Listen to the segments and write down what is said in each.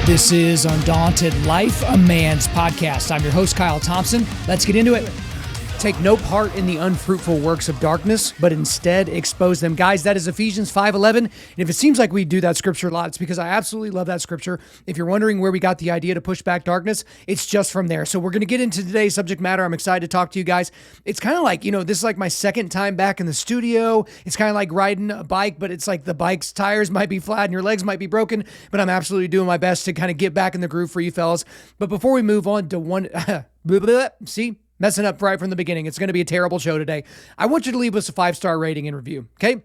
This is Undaunted.Life, a man's podcast. I'm your host, Kyle Thompson. Let's get into it. Take no part in the unfruitful works of darkness, but instead expose them. Guys, that is Ephesians 5:11. And if it seems like we do that scripture a lot, it's because I absolutely love that scripture. If you're wondering where we got the idea to push back darkness, it's just from there. So we're going to get into today's subject matter. I'm excited to talk to you guys. It's kind of like, this is like my second time back in the studio. It's kind of like riding a bike, but it's like the bike's tires might be flat and your legs might be broken, but I'm absolutely doing my best to kind of get back in the groove for you fellas. But before we move on to messing up right from the beginning. It's going to be a terrible show today. I want you to leave us a 5-star rating and review, okay?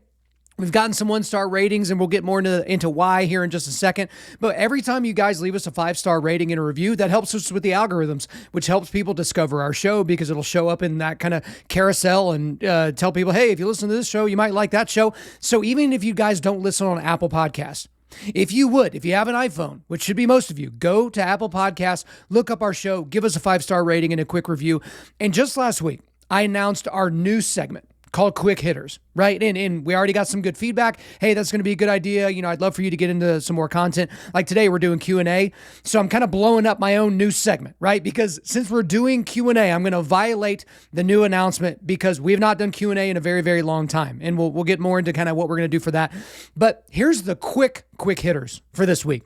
We've gotten some 1-star ratings, and we'll get more into why here in just a second. But every time you guys leave us a 5-star rating and a review, that helps us with the algorithms, which helps people discover our show because it'll show up in that kind of carousel and tell people, hey, if you listen to this show, you might like that show. So even if you guys don't listen on Apple Podcasts, if you have an iPhone, which should be most of you, go to Apple Podcasts, look up our show, give us a 5-star rating and a quick review. And just last week, I announced our new segment called Quick Hitters, right? And we already got some good feedback. Hey, that's going to be a good idea. I'd love for you to get into some more content. Like today, we're doing Q&A. So I'm kind of blowing up my own new segment, right? Because since we're doing Q&A, I'm going to violate the new announcement because we have not done Q&A in a very, very long time. And we'll get more into kind of what we're going to do for that. But here's the quick hitters for this week.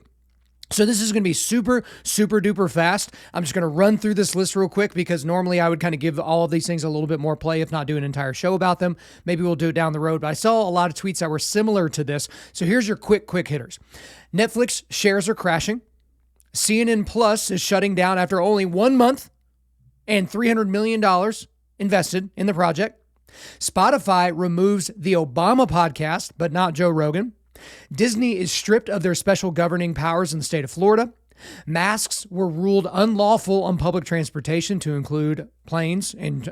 So this is going to be super, super duper fast. I'm just going to run through this list real quick because normally I would kind of give all of these things a little bit more play, if not do an entire show about them. Maybe we'll do it down the road, but I saw a lot of tweets that were similar to this. So here's your quick hitters. Netflix shares are crashing. CNN Plus is shutting down after only 1 month and $300 million invested in the project. Spotify removes the Obama podcast, but not Joe Rogan. Disney is stripped of their special governing powers in the state of Florida. Masks were ruled unlawful on public transportation to include planes and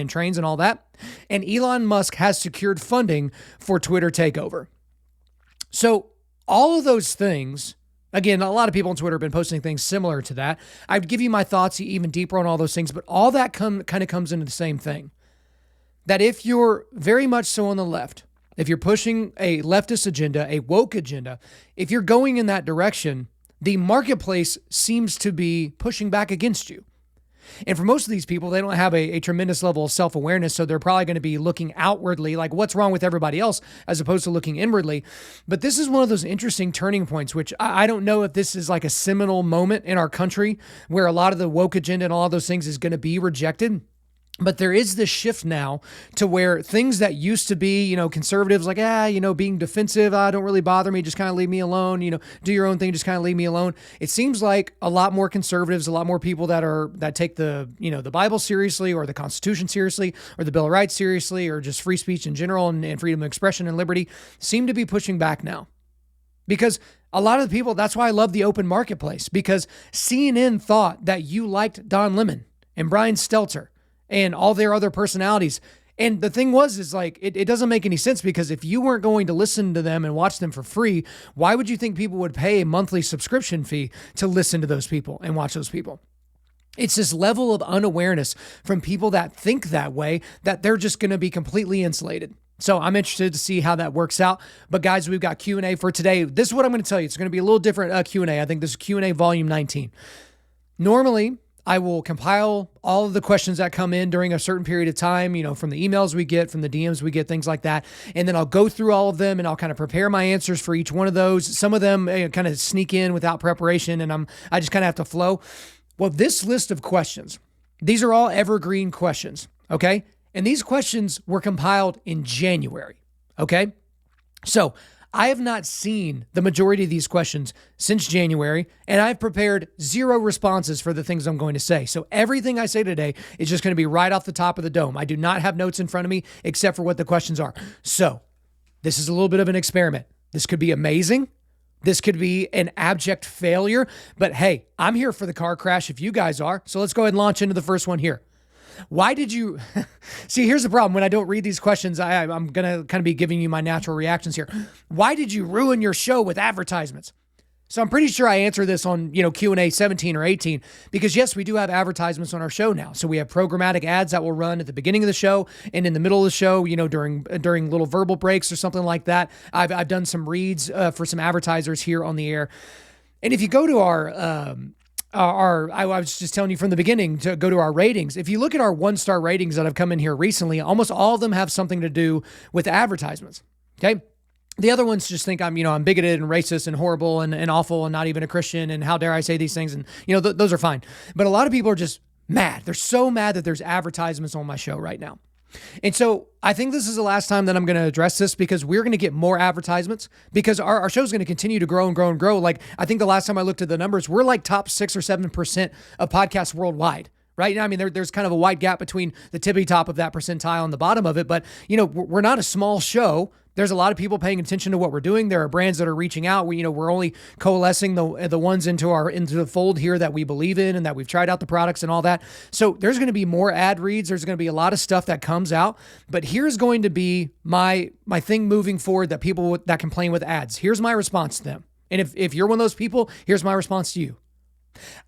trains and all that. And Elon Musk has secured funding for Twitter takeover. So all of those things, again, a lot of people on Twitter have been posting things similar to that. I'd give you my thoughts even deeper on all those things, but all that kind of comes into the same thing. That if you're very much so on the left, if you're pushing a leftist agenda, a woke agenda, if you're going in that direction, the marketplace seems to be pushing back against you. And for most of these people, they don't have a tremendous level of self-awareness, so they're probably going to be looking outwardly, like what's wrong with everybody else, as opposed to looking inwardly. But this is one of those interesting turning points, which I don't know if this is like a seminal moment in our country where a lot of the woke agenda and all of those things is going to be rejected. But there is this shift now to where things that used to be, conservatives like, being defensive, don't really bother me, just kind of leave me alone, do your own thing, just kind of leave me alone. It seems like a lot more conservatives, a lot more people that take the Bible seriously or the Constitution seriously or the Bill of Rights seriously or just free speech in general and freedom of expression and liberty seem to be pushing back now. Because a lot of the people, that's why I love the open marketplace, because CNN thought that you liked Don Lemon and Brian Stelter and all their other personalities. And the thing is like, it doesn't make any sense because if you weren't going to listen to them and watch them for free, why would you think people would pay a monthly subscription fee to listen to those people and watch those people? It's this level of unawareness from people that think that way that they're just going to be completely insulated. So I'm interested to see how that works out. But guys, we've got Q&A for today. This is what I'm going to tell you. It's going to be a little different Q&A. I think this is Q&A volume 19. Normally, I will compile all of the questions that come in during a certain period of time, from the emails we get, from the DMs we get, things like that. And then I'll go through all of them and I'll kind of prepare my answers for each one of those. Some of them kind of sneak in without preparation and I just kind of have to flow. Well, this list of questions, these are all evergreen questions, okay? And these questions were compiled in January, okay? So I have not seen the majority of these questions since January, and I've prepared 0 responses for the things I'm going to say. So everything I say today is just going to be right off the top of the dome. I do not have notes in front of me except for what the questions are. So this is a little bit of an experiment. This could be amazing. This could be an abject failure, but hey, I'm here for the car crash if you guys are. So let's go ahead and launch into the first one here. Why did you see? Here's the problem. When I don't read these questions, I'm going to kind of be giving you my natural reactions here. Why did you ruin your show with advertisements? So I'm pretty sure I answered this on, Q&A 17 or 18, because yes, we do have advertisements on our show now. So we have programmatic ads that will run at the beginning of the show and in the middle of the show, during little verbal breaks or something like that. I've done some reads for some advertisers here on the air. And if you go to I was just telling you from the beginning to go to our ratings. If you look at our 1-star ratings that have come in here recently, almost all of them have something to do with advertisements. Okay. The other ones just think I'm bigoted and racist and horrible and awful and not even a Christian and how dare I say these things. And, those are fine. But a lot of people are just mad. They're so mad that there's advertisements on my show right now. And so I think this is the last time that I'm going to address this, because we're going to get more advertisements, because our show is going to continue to grow and grow and grow. Like, I think the last time I looked at the numbers, we're like top 6 or 7% of podcasts worldwide. Right now, I mean, there's kind of a wide gap between the tippy top of that percentile and the bottom of it. But, we're not a small show. There's a lot of people paying attention to what we're doing. There are brands that are reaching out. We're only coalescing the ones into the fold here that we believe in and that we've tried out the products and all that. So there's going to be more ad reads. There's going to be a lot of stuff that comes out. But here's going to be my thing moving forward that people that complain with ads. Here's my response to them. And if you're one of those people, here's my response to you.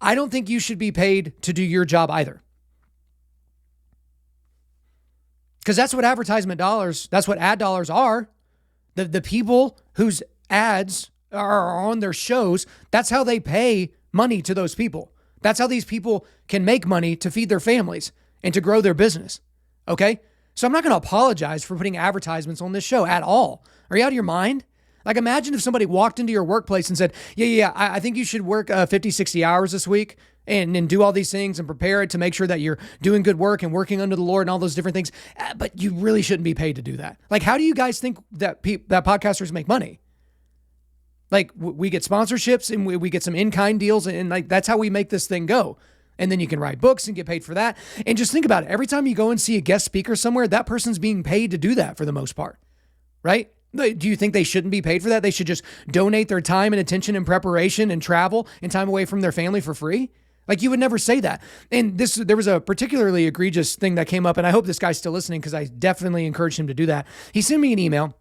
I don't think you should be paid to do your job either. Because that's what that's what ad dollars are. The people whose ads are on their shows, that's how they pay money to those people. That's how these people can make money to feed their families and to grow their business. Okay? So I'm not going to apologize for putting advertisements on this show at all. Are you out of your mind? Like, imagine if somebody walked into your workplace and said, I think you should work 50, 60 hours this week and do all these things and prepare it to make sure that you're doing good work and working under the Lord and all those different things. But you really shouldn't be paid to do that. Like, how do you guys think that that podcasters make money? Like, we get sponsorships and we get some in-kind deals, and like, that's how we make this thing go. And then you can write books and get paid for that. And just think about it. Every time you go and see a guest speaker somewhere, that person's being paid to do that for the most part, right? Do you think they shouldn't be paid for that? They should just donate their time and attention and preparation and travel and time away from their family for free? Like, you would never say that. And there was a particularly egregious thing that came up, and I hope this guy's still listening, because I definitely encouraged him to do that. He sent me an email,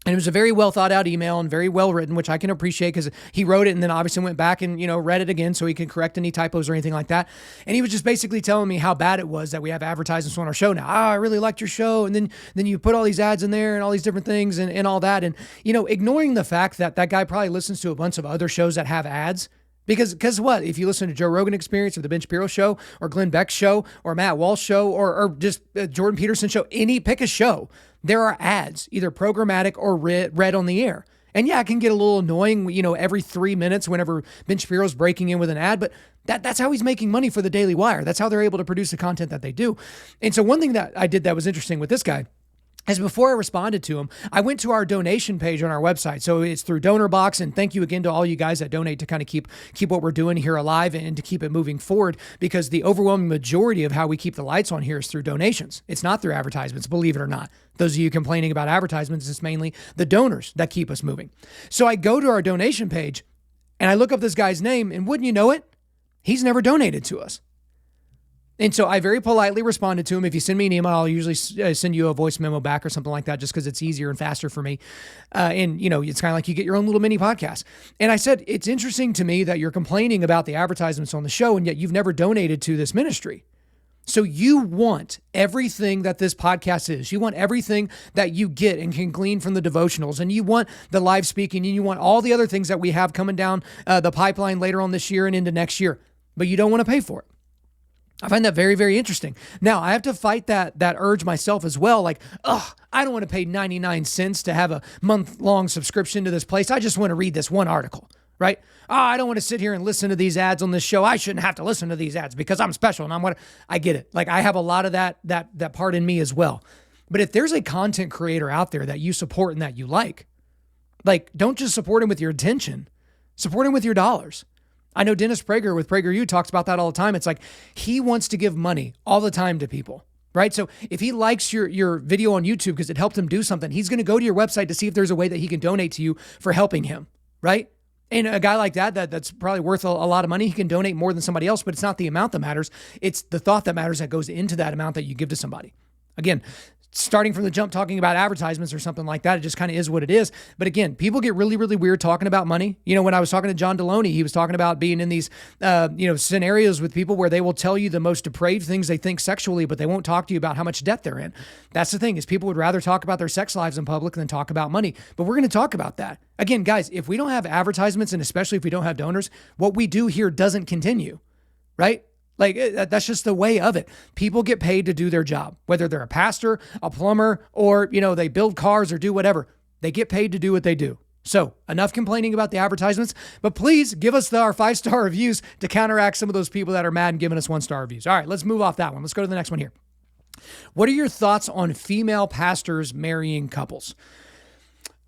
and it was a very well thought out email and very well written, which I can appreciate, because he wrote it and then obviously went back and, read it again so he can correct any typos or anything like that. And he was just basically telling me how bad it was that we have advertisements on our show now. I really liked your show. And then you put all these ads in there and all these different things and all that. And, ignoring the fact that that guy probably listens to a bunch of other shows that have ads. Because what? If you listen to Joe Rogan Experience or the Ben Shapiro Show or Glenn Beck's show or Matt Walsh's show or just Jordan Peterson's show, pick a show, there are ads, either programmatic or read on the air. And yeah, it can get a little annoying, every 3 minutes whenever Ben Shapiro's breaking in with an ad, but that's how he's making money for the Daily Wire. That's how they're able to produce the content that they do. And so one thing that I did that was interesting with this guy is before I responded to him, I went to our donation page on our website. So it's through DonorBox, and thank you again to all you guys that donate to kind of keep what we're doing here alive and to keep it moving forward, because the overwhelming majority of how we keep the lights on here is through donations. It's not through advertisements, believe it or not. Those of you complaining about advertisements, it's mainly the donors that keep us moving. So I go to our donation page and I look up this guy's name, and wouldn't you know it, he's never donated to us. And so I very politely responded to him. If you send me an email, I'll usually send you a voice memo back or something like that, just because it's easier and faster for me. And, it's kind of like you get your own little mini podcast. And I said, it's interesting to me that you're complaining about the advertisements on the show, and yet you've never donated to this ministry. So you want everything that this podcast is. You want everything that you get and can glean from the devotionals, and you want the live speaking, and you want all the other things that we have coming down the pipeline later on this year and into next year, but you don't want to pay for it. I find that very, very interesting. Now, I have to fight that urge myself as well. Like, I don't want to pay 99 cents to have a month-long subscription to this place. I just want to read this one article, right? I don't want to sit here and listen to these ads on this show. I shouldn't have to listen to these ads because I'm special and I get it. Like, I have a lot of that part in me as well. But if there's a content creator out there that you support and that you like, don't just support him with your attention, support him with your dollars. I know Dennis Prager with PragerU talks about that all the time. It's like he wants to give money all the time to people, right? So if he likes your video on YouTube because it helped him do something, he's going to go to your website to see if there's a way that he can donate to you for helping him, right? And a guy like that's probably worth a lot of money. He can donate more than somebody else, but it's not the amount that matters. It's the thought that matters that goes into that amount that you give to somebody. Again, starting from the jump, talking about advertisements or something like that, it just kind of is what it is. But again, people get really, really weird talking about money. When I was talking to John Deloney, he was talking about being in these, scenarios with people where they will tell you the most depraved things they think sexually, but they won't talk to you about how much debt they're in. That's the thing, is people would rather talk about their sex lives in public than talk about money. But we're going to talk about that. Again, guys, if we don't have advertisements, and especially if we don't have donors, what we do here doesn't continue, right? Like, that's just the way of it. People get paid to do their job, whether they're a pastor, a plumber, or, they build cars or do whatever. They get paid to do what they do. So enough complaining about the advertisements, but please give us our 5-star reviews to counteract some of those people that are mad and giving us 1-star reviews. All right, let's move off that one. Let's go to the next one here. What are your thoughts on female pastors marrying couples?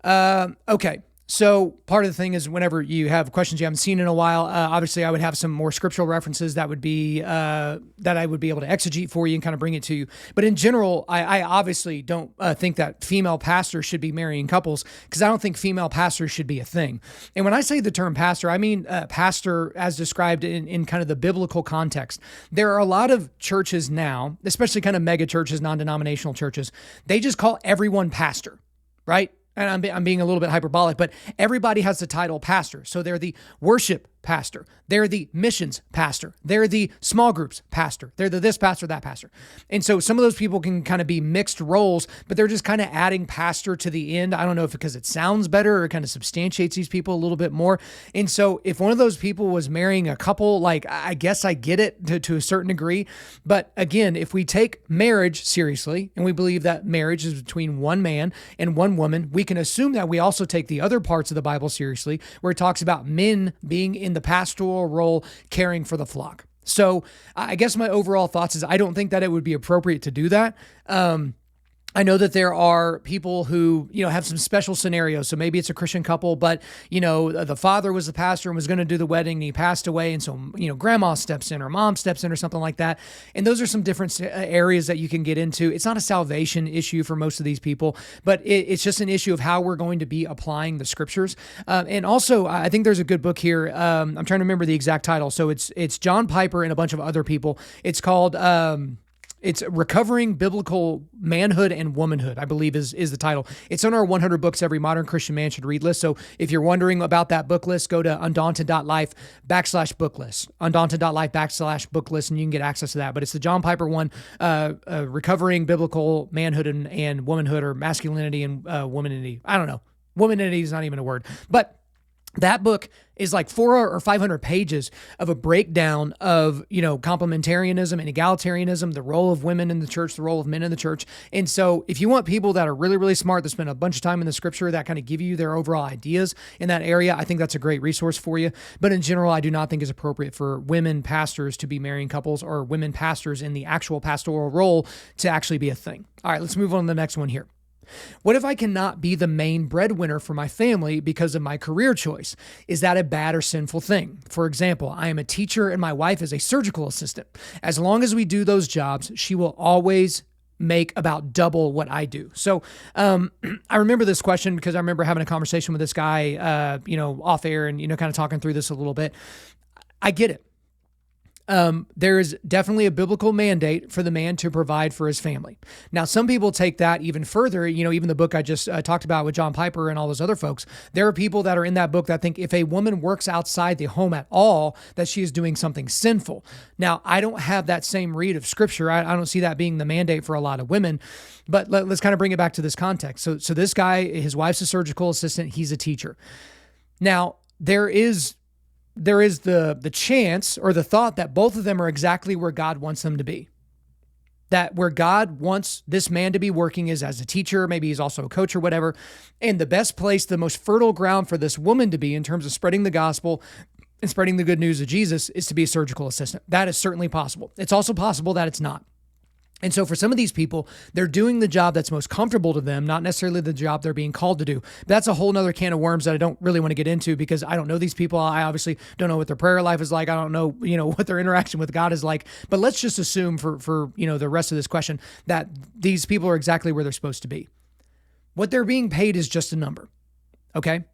Okay. So part of the thing is, whenever you have questions you haven't seen in a while, obviously I would have some more scriptural references that would be that I would be able to exegete for you and kind of bring it to you. But in general, I obviously don't think that female pastors should be marrying couples, because I don't think female pastors should be a thing. And when I say the term pastor, I mean pastor as described in kind of the biblical context. There are a lot of churches now, especially kind of mega churches, non-denominational churches, they just call everyone pastor, right? And I'm being a little bit hyperbolic, but everybody has the title pastor. So they're the worship pastor. They're the missions pastor. They're the small groups pastor. They're the this pastor, that pastor. And so some of those people can kind of be mixed roles, but they're just kind of adding pastor to the end. I don't know if because it sounds better or it kind of substantiates these people a little bit more. And so if one of those people was marrying a couple, like, I guess I get it to a certain degree. But again, if we take marriage seriously and we believe that marriage is between one man and one woman, we can assume that we also take the other parts of the Bible seriously, where it talks about men being in the pastoral role, caring for the flock. So I guess my overall thoughts is I don't think that it would be appropriate to do that. I know that there are people who, have some special scenarios. So maybe it's a Christian couple, but, the father was the pastor and was going to do the wedding and he passed away. And so, grandma steps in or mom steps in or something like that. And those are some different areas that you can get into. It's not a salvation issue for most of these people, but it's just an issue of how we're going to be applying the scriptures. And also, I think there's a good book here. I'm trying to remember the exact title. So it's John Piper and a bunch of other people. It's called... It's Recovering Biblical Manhood and Womanhood, I believe is the title. It's on our 100 books every modern Christian man should read list. So if you're wondering about that book list, go to Undaunted.Life /book list, Undaunted.Life /book list, and you can get access to that. But it's the John Piper one, Recovering Biblical Manhood and Womanhood, or Masculinity and Womanity. I don't know. Womanity is not even a word. But that book is like 400 or 500 pages of a breakdown of, complementarianism and egalitarianism, the role of women in the church, the role of men in the church. And so if you want people that are really, really smart, that spend a bunch of time in the scripture, that kind of give you their overall ideas in that area, I think that's a great resource for you. But in general, I do not think it's appropriate for women pastors to be marrying couples, or women pastors in the actual pastoral role to actually be a thing. All right, let's move on to the next one here. What if I cannot be the main breadwinner for my family because of my career choice? Is that a bad or sinful thing? For example, I am a teacher and my wife is a surgical assistant. As long as we do those jobs, she will always make about double what I do. So I remember this question because I remember having a conversation with this guy, off air and, kind of talking through this a little bit. I get it. There is definitely a biblical mandate for the man to provide for his family. Now, some people take that even further. Even the book I just talked about with John Piper and all those other folks, there are people that are in that book that think if a woman works outside the home at all, that she is doing something sinful. Now, I don't have that same read of scripture. I don't see that being the mandate for a lot of women, but let's kind of bring it back to this context. So this guy, his wife's a surgical assistant. He's a teacher. Now, there is the chance or the thought that both of them are exactly where God wants them to be. That where God wants this man to be working is as a teacher, maybe he's also a coach or whatever. And the best place, the most fertile ground for this woman to be in terms of spreading the gospel and spreading the good news of Jesus is to be a surgical assistant. That is certainly possible. It's also possible that it's not. And so for some of these people, they're doing the job that's most comfortable to them, not necessarily the job they're being called to do. But that's a whole nother can of worms that I don't really want to get into because I don't know these people. I obviously don't know what their prayer life is like. I don't know, what their interaction with God is like. But let's just assume for the rest of this question that these people are exactly where they're supposed to be. What they're being paid is just a number, okay?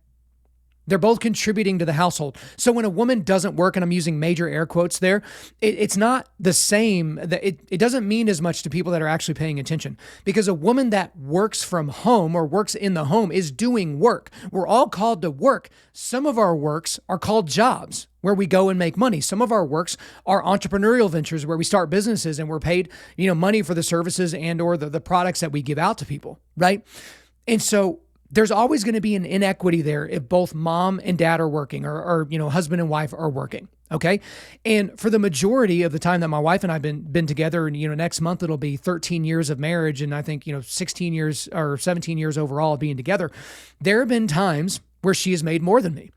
They're both contributing to the household. So when a woman doesn't work, and I'm using major air quotes there, it's not the same. It doesn't mean as much to people that are actually paying attention, because a woman that works from home or works in the home is doing work. We're all called to work. Some of our works are called jobs, where we go and make money. Some of our works are entrepreneurial ventures where we start businesses and we're paid, money for the services and or the products that we give out to people, right? And so there's always going to be an inequity there if both mom and dad are working or husband and wife are working. Okay. And for the majority of the time that my wife and I've been together, and, next month it'll be 13 years of marriage. And I think, 16 years or 17 years overall of being together, there have been times where she has made more than me.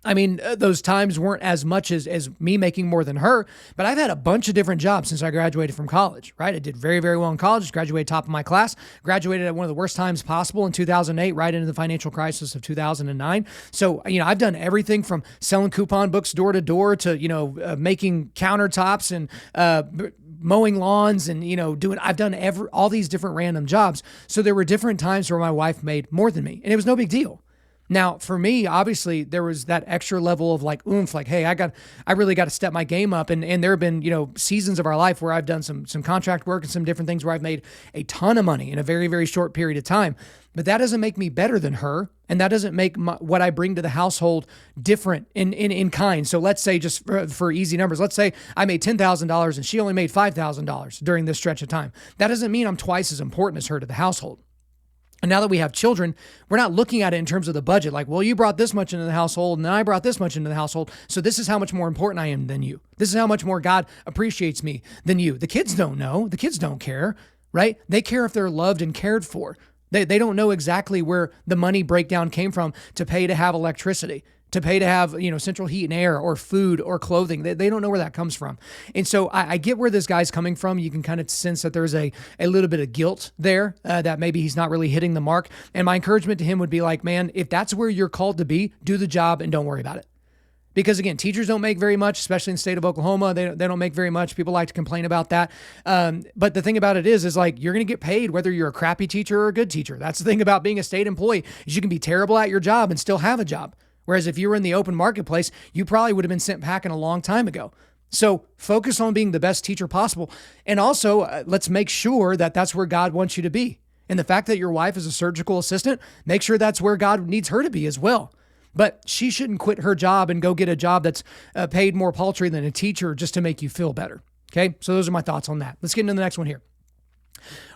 I mean, those times weren't as much as me making more than her, but I've had a bunch of different jobs since I graduated from college, right? I did very, very well in college, graduated top of my class, graduated at one of the worst times possible in 2008, right into the financial crisis of 2009. So, I've done everything from selling coupon books door to door to, making countertops and, mowing lawns and, I've done all these different random jobs. So there were different times where my wife made more than me, and it was no big deal. Now, for me, obviously, there was that extra level of like oomph, like, hey, I really got to step my game up. And there have been, seasons of our life where I've done some contract work and some different things where I've made a ton of money in a very, very short period of time. But that doesn't make me better than her. And that doesn't make what I bring to the household different in kind. So let's say, just for easy numbers, let's say I made $10,000 and she only made $5,000 during this stretch of time. That doesn't mean I'm twice as important as her to the household. And now that we have children, we're not looking at it in terms of the budget. Like, well, you brought this much into the household and I brought this much into the household. So this is how much more important I am than you. This is how much more God appreciates me than you. The kids don't know. The kids don't care, right? They care if they're loved and cared for. They don't know exactly where the money breakdown came from to pay to have electricity, to pay to have, central heat and air or food or clothing. They don't know where that comes from. And so I get where this guy's coming from. You can kind of sense that there's a little bit of guilt there, that maybe he's not really hitting the mark. And my encouragement to him would be like, man, if that's where you're called to be, do the job and don't worry about it. Because again, teachers don't make very much, especially in the state of Oklahoma. They don't make very much. People like to complain about that. But the thing about it is like, you're going to get paid whether you're a crappy teacher or a good teacher. That's the thing about being a state employee, is you can be terrible at your job and still have a job. Whereas if you were in the open marketplace, you probably would have been sent packing a long time ago. So focus on being the best teacher possible. And also, let's make sure that that's where God wants you to be. And the fact that your wife is a surgical assistant, make sure that's where God needs her to be as well. But she shouldn't quit her job and go get a job that's paid more paltry than a teacher just to make you feel better. Okay, so those are my thoughts on that. Let's get into the next one here.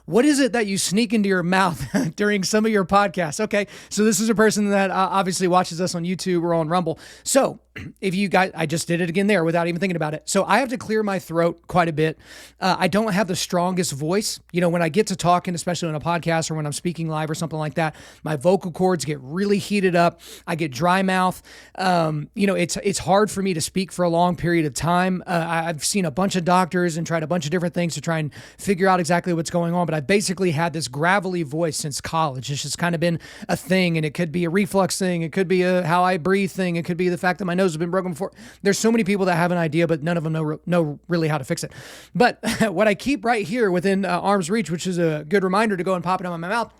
What is it that you sneak into your mouth during some of your podcasts? Okay, so this is a person that obviously watches us on YouTube or on Rumble. So if you guys, I just did it again there without even thinking about it. So I have to clear my throat quite a bit. I don't have the strongest voice. When I get to talking, especially on a podcast or when I'm speaking live or something like that, my vocal cords get really heated up. I get dry mouth. It's hard for me to speak for a long period of time. I've seen a bunch of doctors and tried a bunch of different things to try and figure out exactly what's going on. But I've basically had this gravelly voice since college. It's just kind of been a thing, and it could be a reflux thing. It could be a how I breathe thing. It could be the fact that my nose has been broken before. There's so many people that have an idea, but none of them know really how to fix it. But what I keep right here within arm's reach, which is a good reminder to go and pop it in my mouth,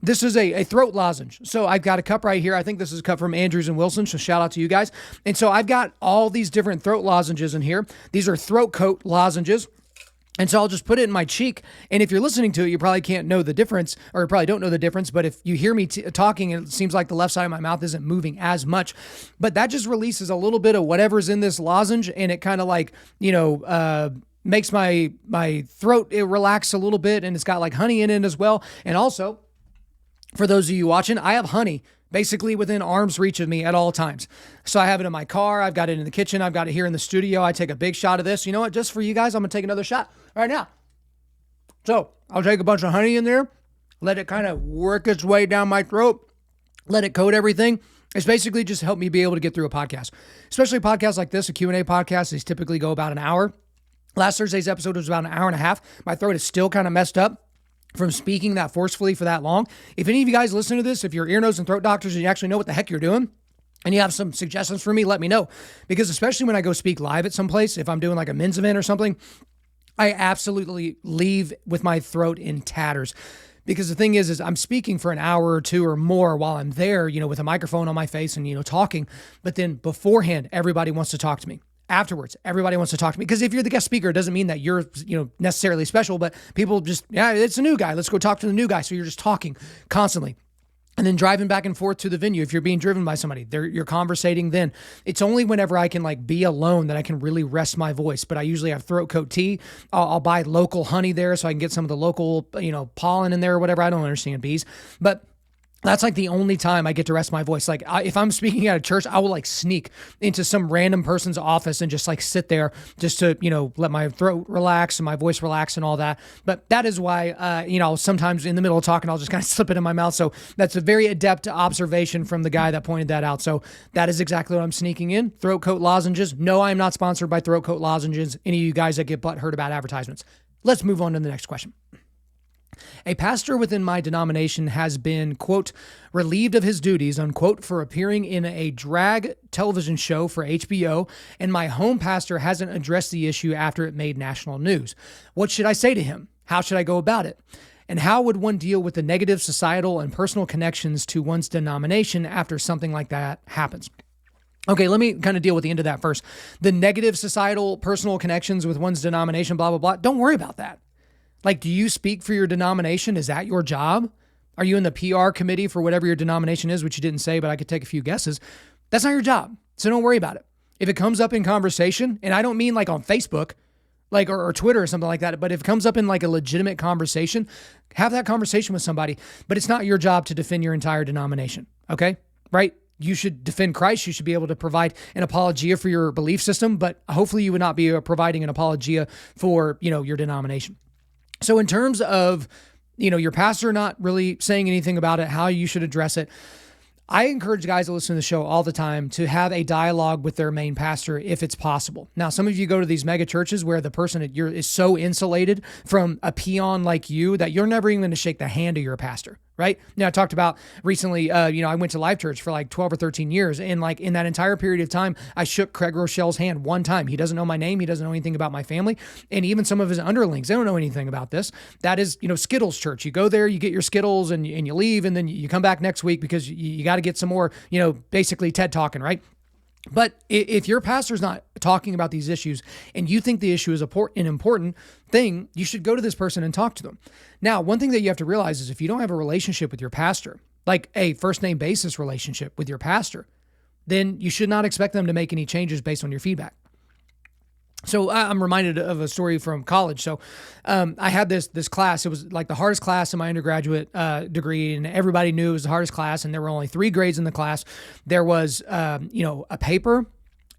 this is a throat lozenge. So I've got a cup right here. I think this is a cup from Andrews and Wilson. So shout out to you guys. And so I've got all these different throat lozenges in here. These are throat coat lozenges. And so I'll just put it in my cheek. And if you're listening to it, you probably can't know the difference, or you probably don't know the difference. But if you hear me talking, it seems like the left side of my mouth isn't moving as much. But that just releases a little bit of whatever's in this lozenge. And it kind of like, makes my throat relax a little bit. And it's got like honey in it as well. And also, for those of you watching, I have honey basically within arm's reach of me at all times. So I have it in my car. I've got it in the kitchen. I've got it here in the studio. I take a big shot of this. You know what? Just for you guys, I'm going to take another shot right now. So I'll take a bunch of honey in there, let it kind of work its way down my throat, let it coat everything. It's basically just helped me be able to get through a podcast, especially podcasts like this, a Q&A podcast. These typically go about an hour. Last Thursday's episode was about an hour and a half. My throat is still kind of messed up from speaking that forcefully for that long. If any of you guys listen to this, if you're ear, nose, and throat doctors and you actually know what the heck you're doing, and you have some suggestions for me, let me know. Because especially when I go speak live at some place, if I'm doing like a men's event or something, I absolutely leave with my throat in tatters. Because the thing is I'm speaking for an hour or two or more while I'm there, with a microphone on my face and, talking. But then beforehand, everybody wants to talk to me. Afterwards, everybody wants to talk to me. Because if you're the guest speaker, it doesn't mean that you're, necessarily special, but people just, it's a new guy. Let's go talk to the new guy. So you're just talking constantly. And then driving back and forth to the venue. If you're being driven by somebody, you're conversating then. It's only whenever I can be alone that I can really rest my voice. But I usually have throat coat tea. I'll buy local honey there so I can get some of the local, pollen in there or whatever. I don't understand bees. But that's the only time I get to rest my voice. If I'm speaking at a church, I will sneak into some random person's office and just sit there just to, let my throat relax and my voice relax and all that. But that is why, sometimes in the middle of talking, I'll just kind of slip it in my mouth. So that's a very adept observation from the guy that pointed that out. So that is exactly what I'm sneaking in. Throat coat lozenges. No, I'm not sponsored by throat coat lozenges. Any of you guys that get butthurt about advertisements. Let's move on to the next question. A pastor within my denomination has been, quote, relieved of his duties, unquote, for appearing in a drag television show for HBO, and my home pastor hasn't addressed the issue after it made national news. What should I say to him? How should I go about it? And how would one deal with the negative societal and personal connections to one's denomination after something like that happens? Okay, let me kind of deal with the end of that first. The negative societal, personal connections with one's denomination, blah, blah, blah. Don't worry about that. Do you speak for your denomination? Is that your job? Are you in the PR committee for whatever your denomination is, which you didn't say, but I could take a few guesses? That's not your job. So don't worry about it. If it comes up in conversation, and I don't mean on Facebook, or Twitter or something like that, but if it comes up in a legitimate conversation, have that conversation with somebody, but it's not your job to defend your entire denomination. Okay? Right? You should defend Christ. You should be able to provide an apologia for your belief system, but hopefully you would not be providing an apologia for, your denomination. So in terms of, your pastor not really saying anything about it, how you should address it, I encourage guys to listen to the show all the time to have a dialogue with their main pastor if it's possible. Now, some of you go to these mega churches where the person is so insulated from a peon like you that you're never even going to shake the hand of your pastor, right? Now, I talked about recently, I went to Life Church for 12 or 13 years. And in that entire period of time, I shook Craig Rochelle's hand one time. He doesn't know my name. He doesn't know anything about my family. And even some of his underlings, they don't know anything about this. That is, Skittles Church. You go there, you get your Skittles and you leave, and then you come back next week because you got to get some more, basically TED talking, right? But if your pastor's not talking about these issues and you think the issue is an important thing, you should go to this person and talk to them. Now, one thing that you have to realize is if you don't have a relationship with your pastor, like a first name basis relationship with your pastor, then you should not expect them to make any changes based on your feedback. So I'm reminded of a story from college. So I had this class. It was the hardest class in my undergraduate degree, and everybody knew it was the hardest class. And there were only 3 grades in the class. There was, a paper,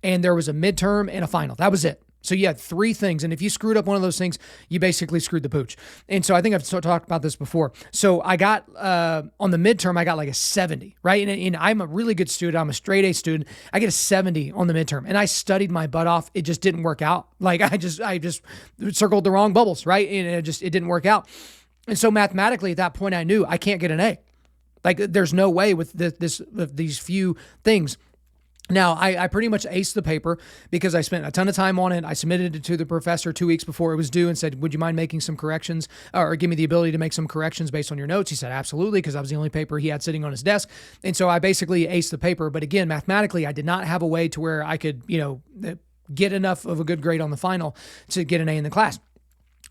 and there was a midterm and a final. That was it. So you had 3 things. And if you screwed up one of those things, you basically screwed the pooch. And so I think I've talked about this before. So I got, on the midterm, I got a 70, right? And I'm a really good student. I'm a straight A student. I get a 70 on the midterm, and I studied my butt off. It just didn't work out. I just circled the wrong bubbles, right? And it didn't work out. And so mathematically at that point, I knew I can't get an A. There's no way with these few things. Now, I pretty much aced the paper because I spent a ton of time on it. I submitted it to the professor 2 weeks before it was due and said, would you mind making some corrections or give me the ability to make some corrections based on your notes? He said, absolutely, because that was the only paper he had sitting on his desk. And so I basically aced the paper. But again, mathematically, I did not have a way to where I could, get enough of a good grade on the final to get an A in the class.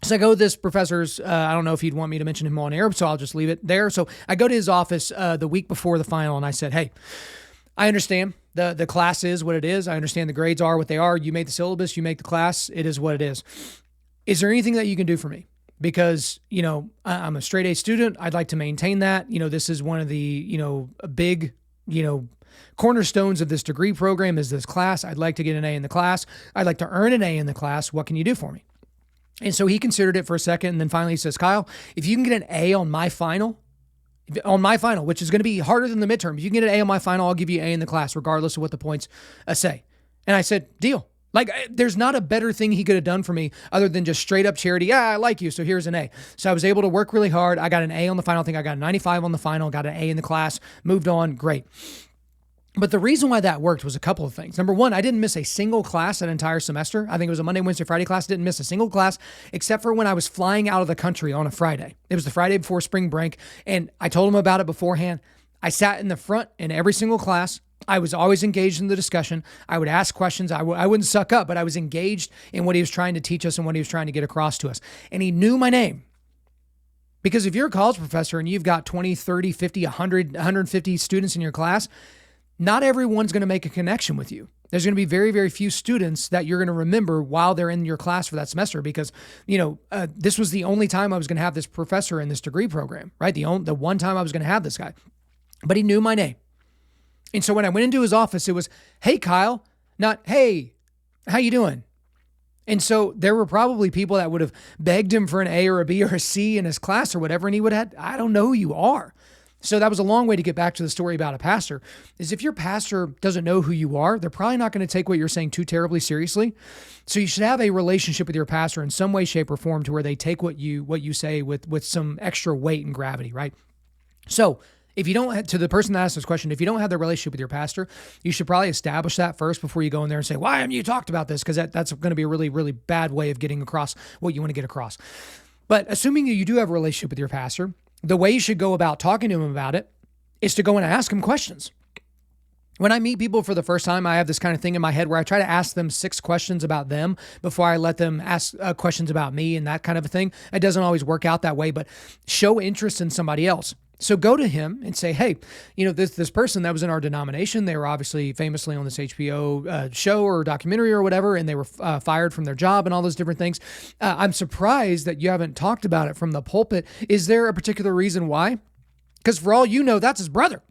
So I go to this professor's, I don't know if he'd want me to mention him on air, so I'll just leave it there. So I go to his office the week before the final, and I said, hey, I understand. The class is what it is. I understand the grades are what they are. You made the syllabus, you make the class. It is what it is. Is there anything that you can do for me? Because, I'm a straight A student. I'd like to maintain that. This is one of the, big, cornerstones of this degree program is this class. I'd like to get an A in the class. I'd like to earn an A in the class. What can you do for me? And so he considered it for a second. And then finally he says, Kyle, if you can get an A on my final, which is going to be harder than the midterm. If you can get an A on my final, I'll give you an A in the class, regardless of what the points say. And I said, deal. There's not a better thing he could have done for me other than just straight up charity. Yeah, I like you, so here's an A. So I was able to work really hard. I got an A on the final. I think I got a 95 on the final, got an A in the class, moved on. Great. But the reason why that worked was a couple of things. Number one, I didn't miss a single class that entire semester. I think it was a Monday, Wednesday, Friday class. Didn't miss a single class except for when I was flying out of the country on a Friday. It was the Friday before spring break, and I told him about it beforehand. I sat in the front in every single class. I was always engaged in the discussion. I would ask questions. I wouldn't suck up, but I was engaged in what he was trying to teach us and what he was trying to get across to us. And he knew my name. Because if you're a college professor and you've got 20, 30, 50, 100, 150 students in your class, not everyone's going to make a connection with you. There's going to be very, very few students that you're going to remember while they're in your class for that semester because, this was the only time I was going to have this professor in this degree program, right? The one time I was going to have this guy. But he knew my name. And so when I went into his office, it was, "Hey, Kyle," not, "Hey, how you doing?" And so there were probably people that would have begged him for an A or a B or a C in his class or whatever, and he would have had, "I don't know who you are." So that was a long way to get back to the story about a pastor, is if your pastor doesn't know who you are, they're probably not going to take what you're saying too terribly seriously. So you should have a relationship with your pastor in some way, shape, or form to where they take what you say with some extra weight and gravity, right? So if you don't, to the person that asked this question, if you don't have the relationship with your pastor, you should probably establish that first before you go in there and say, "Why haven't you talked about this?" Because that's going to be a really, really bad way of getting across what you want to get across. But assuming you do have a relationship with your pastor, the way you should go about talking to him about it is to go and ask him questions. When I meet people for the first time, I have this kind of thing in my head where I try to ask them 6 questions about them before I let them ask questions about me and that kind of a thing. It doesn't always work out that way, but show interest in somebody else. So go to him and say, "Hey, this person that was in our denomination, they were obviously famously on this HBO show or documentary or whatever, and they were fired from their job and all those different things. I'm surprised that you haven't talked about it from the pulpit. Is there a particular reason why? Because for all you know, that's his brother.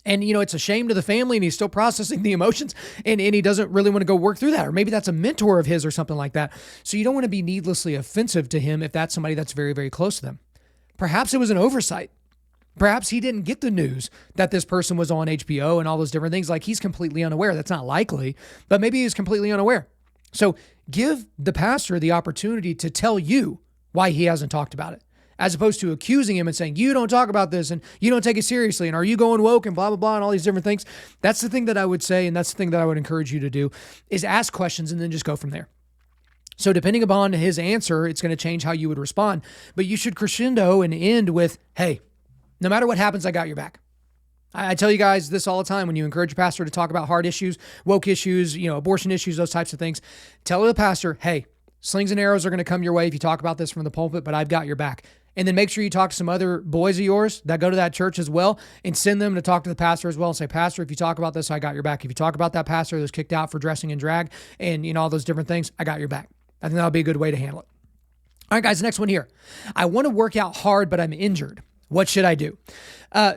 And, it's a shame to the family and he's still processing the emotions and he doesn't really want to go work through that. Or maybe that's a mentor of his or something like that. So you don't want to be needlessly offensive to him if that's somebody that's very, very close to them. Perhaps it was an oversight. Perhaps he didn't get the news that this person was on HBO and all those different things. Like, he's completely unaware. That's not likely, but maybe he's completely unaware. So give the pastor the opportunity to tell you why he hasn't talked about it, as opposed to accusing him and saying, "You don't talk about this and you don't take it seriously. And are you going woke and blah, blah, blah, and all these different things." That's the thing that I would say. And that's the thing that I would encourage you to do, is ask questions and then just go from there. So depending upon his answer, it's going to change how you would respond, but you should crescendo and end with, "Hey, no matter what happens, I got your back." I tell you guys this all the time when you encourage a pastor to talk about hard issues, woke issues, abortion issues, those types of things. Tell the pastor, "Hey, slings and arrows are going to come your way if you talk about this from the pulpit, but I've got your back." And then make sure you talk to some other boys of yours that go to that church as well and send them to talk to the pastor as well and say, "Pastor, if you talk about this, I got your back. If you talk about that pastor that was kicked out for dressing in drag and all those different things, I got your back." I think that'll be a good way to handle it. All right, guys, next one here. "I want to work out hard, but I'm injured. What should I do?"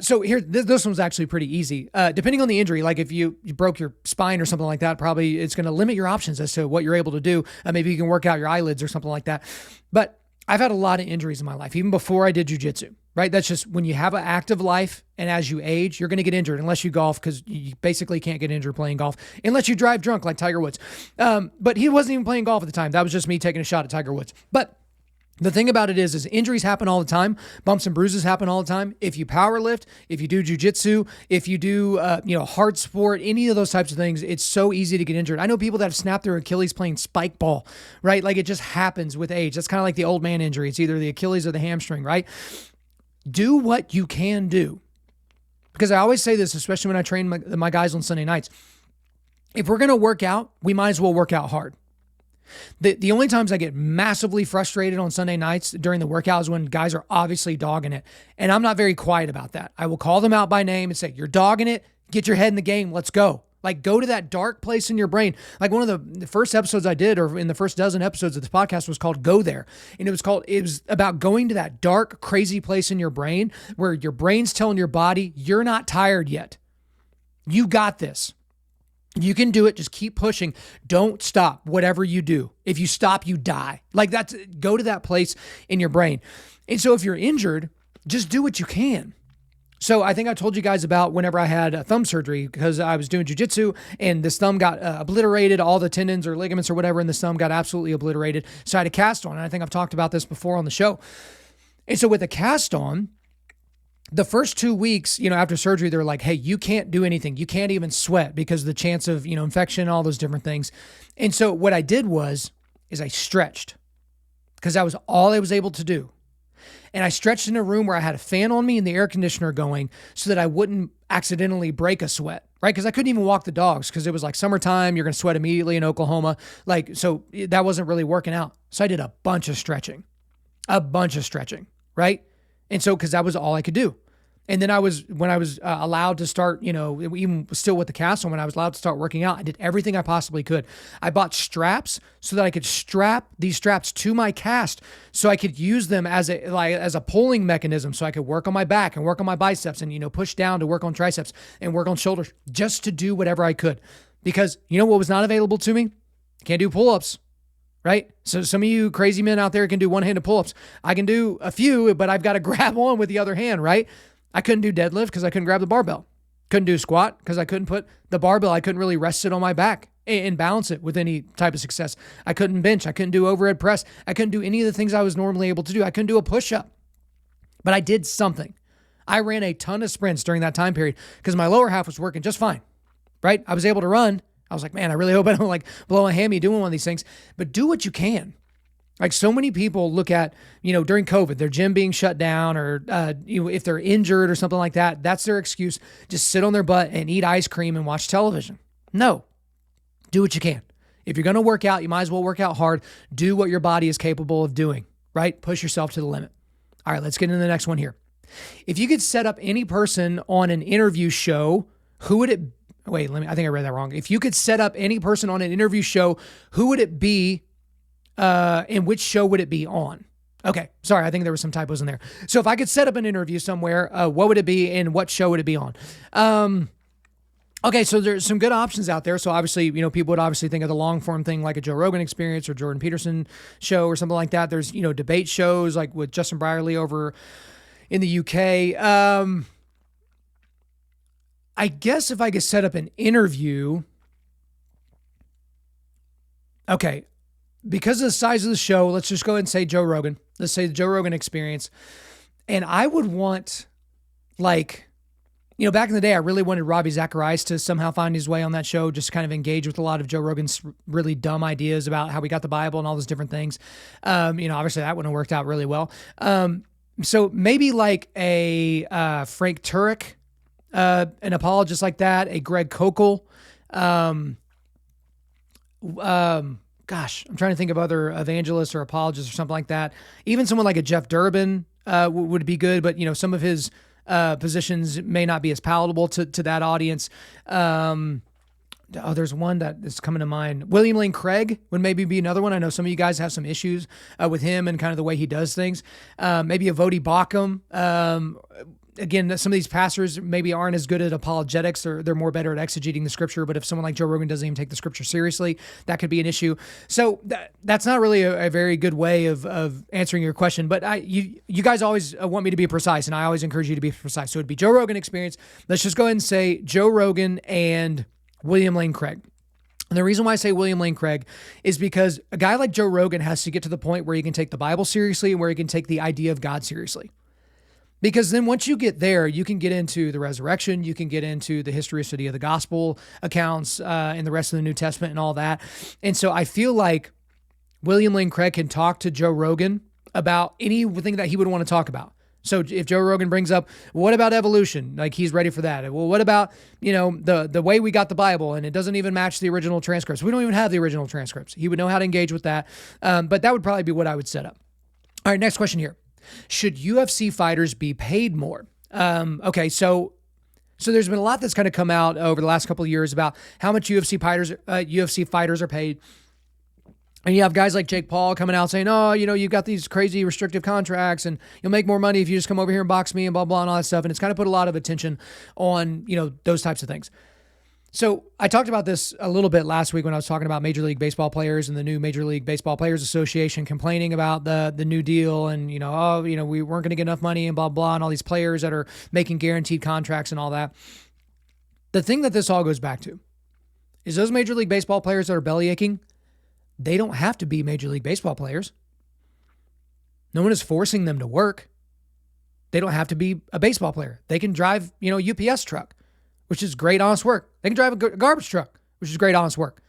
So here, this one's actually pretty easy. Depending on the injury, like if you broke your spine or something like that, probably it's going to limit your options as to what you're able to do. Maybe you can work out your eyelids or something like that. But I've had a lot of injuries in my life, even before I did jujitsu, right? That's just when you have an active life and as you age, you're going to get injured unless you golf, because you basically can't get injured playing golf unless you drive drunk like Tiger Woods. But he wasn't even playing golf at the time. That was just me taking a shot at Tiger Woods. But the thing about it is injuries happen all the time. Bumps and bruises happen all the time. If you power lift, if you do jujitsu, if you do, hard sport, any of those types of things, it's so easy to get injured. I know people that have snapped their Achilles playing spike ball, right? Like, it just happens with age. That's kind of like the old man injury. It's either the Achilles or the hamstring, right? Do what you can do. Because I always say this, especially when I train my guys on Sunday nights. If we're going to work out, we might as well work out hard. The only times I get massively frustrated on Sunday nights during the workout is when guys are obviously dogging it. And I'm not very quiet about that. I will call them out by name and say, "You're dogging it. Get your head in the game. Let's go." Like, go to that dark place in your brain. Like, one of the first episodes I did, or in the first dozen episodes of this podcast, was called "Go There." And it was about going to that dark, crazy place in your brain where your brain's telling your body, "You're not tired yet. You got this. You can do it. Just keep pushing. Don't stop, whatever you do. If you stop, you die." Like, go to that place in your brain. And so if you're injured, just do what you can. So I think I told you guys about whenever I had a thumb surgery, because I was doing jujitsu and this thumb got obliterated. All the tendons or ligaments or whatever in the thumb got absolutely obliterated. So I had a cast on. And I think I've talked about this before on the show. And so with a cast on, the first 2 weeks, after surgery, they're like, hey, you can't do anything. You can't even sweat because of the chance of, infection, all those different things. And so what I did is I stretched because that was all I was able to do. And I stretched in a room where I had a fan on me and the air conditioner going so that I wouldn't accidentally break a sweat, right? Because I couldn't even walk the dogs because it was like summertime. You're going to sweat immediately in Oklahoma. So that wasn't really working out. So I did a bunch of stretching, right? And so, because that was all I could do. And then when I was allowed to start, even still with the cast on, when I was allowed to start working out, I did everything I possibly could. I bought straps so that I could strap these straps to my cast so I could use them as a pulling mechanism so I could work on my back and work on my biceps and, push down to work on triceps and work on shoulders just to do whatever I could. Because what was not available to me? Can't do pull-ups. Right? So some of you crazy men out there can do one-handed pull-ups. I can do a few, but I've got to grab on with the other hand, right? I couldn't do deadlift because I couldn't grab the barbell. Couldn't do squat because I couldn't put the barbell. I couldn't really rest it on my back and balance it with any type of success. I couldn't bench. I couldn't do overhead press. I couldn't do any of the things I was normally able to do. I couldn't do a push-up. But I did something. I ran a ton of sprints during that time period because my lower half was working just fine, right? I was able to run. I was like, man, I really hope I don't blow a hammy doing one of these things. But do what you can. Like so many people look at, during COVID, their gym being shut down or if they're injured or something like that, that's their excuse. Just sit on their butt and eat ice cream and watch television. No, do what you can. If you're going to work out, you might as well work out hard. Do what your body is capable of doing, right? Push yourself to the limit. All right, let's get into the next one here. If you could set up any person on an interview show, who would it be? Wait, I think I read that wrong. If you could set up any person on an interview show, who would it be and which show would it be on? Okay, sorry, I think there were some typos in there. So if I could set up an interview somewhere, what would it be and what show would it be on? Okay, so there's some good options out there. So obviously, people would obviously think of the long form thing like a Joe Rogan Experience or Jordan Peterson show or something like that. There's, debate shows like with Justin Brierley over in the UK. I guess if I could set up an interview, okay, because of the size of the show, let's just go ahead and say Joe Rogan. Let's say the Joe Rogan Experience. And I would want, back in the day, I really wanted Ravi Zacharias to somehow find his way on that show, just kind of engage with a lot of Joe Rogan's really dumb ideas about how we got the Bible and all those different things. Obviously that wouldn't have worked out really well. So maybe like a Frank Turek, an apologist like that, a Greg Koukl. Gosh, I'm trying to think of other evangelists or apologists or something like that. Even someone like a Jeff Durbin would be good, but some of his positions may not be as palatable to that audience. There's one that is coming to mind. William Lane Craig would maybe be another one. I know some of you guys have some issues with him and kind of the way he does things. Maybe a Vodi Bakum. Again, some of these pastors maybe aren't as good at apologetics or they're more better at exegeting the scripture. But if someone like Joe Rogan doesn't even take the scripture seriously, that could be an issue. So that's not really a very good way of answering your question. But you guys always want me to be precise, and I always encourage you to be precise. So it'd be Joe Rogan Experience. Let's just go ahead and say Joe Rogan and William Lane Craig. And the reason why I say William Lane Craig is because a guy like Joe Rogan has to get to the point where he can take the Bible seriously and where he can take the idea of God seriously. Because then once you get there, you can get into the resurrection, you can get into the historicity of the gospel accounts and the rest of the New Testament and all that. And so I feel like William Lane Craig can talk to Joe Rogan about anything that he would want to talk about. So if Joe Rogan brings up, what about evolution? Like he's ready for that. Well, what about, the way we got the Bible and it doesn't even match the original transcripts. We don't even have the original transcripts. He would know how to engage with that. But that would probably be what I would set up. All right, next question here. Should UFC fighters be paid more? Okay, so there's been a lot that's kind of come out over the last couple of years about how much UFC fighters are paid. And you have guys like Jake Paul coming out saying, oh, you've got these crazy restrictive contracts and you'll make more money if you just come over here and box me and blah, blah, and all that stuff. And it's kind of put a lot of attention on, those types of things. So I talked about this a little bit last week when I was talking about Major League Baseball players and the new Major League Baseball Players Association complaining about the new deal and, we weren't going to get enough money and blah, blah, and all these players that are making guaranteed contracts and all that. The thing that this all goes back to is those Major League Baseball players that are belly aching, they don't have to be Major League Baseball players. No one is forcing them to work. They don't have to be a baseball player. They can drive, a UPS truck, which is great, honest work. They can drive a garbage truck, which is great, honest work.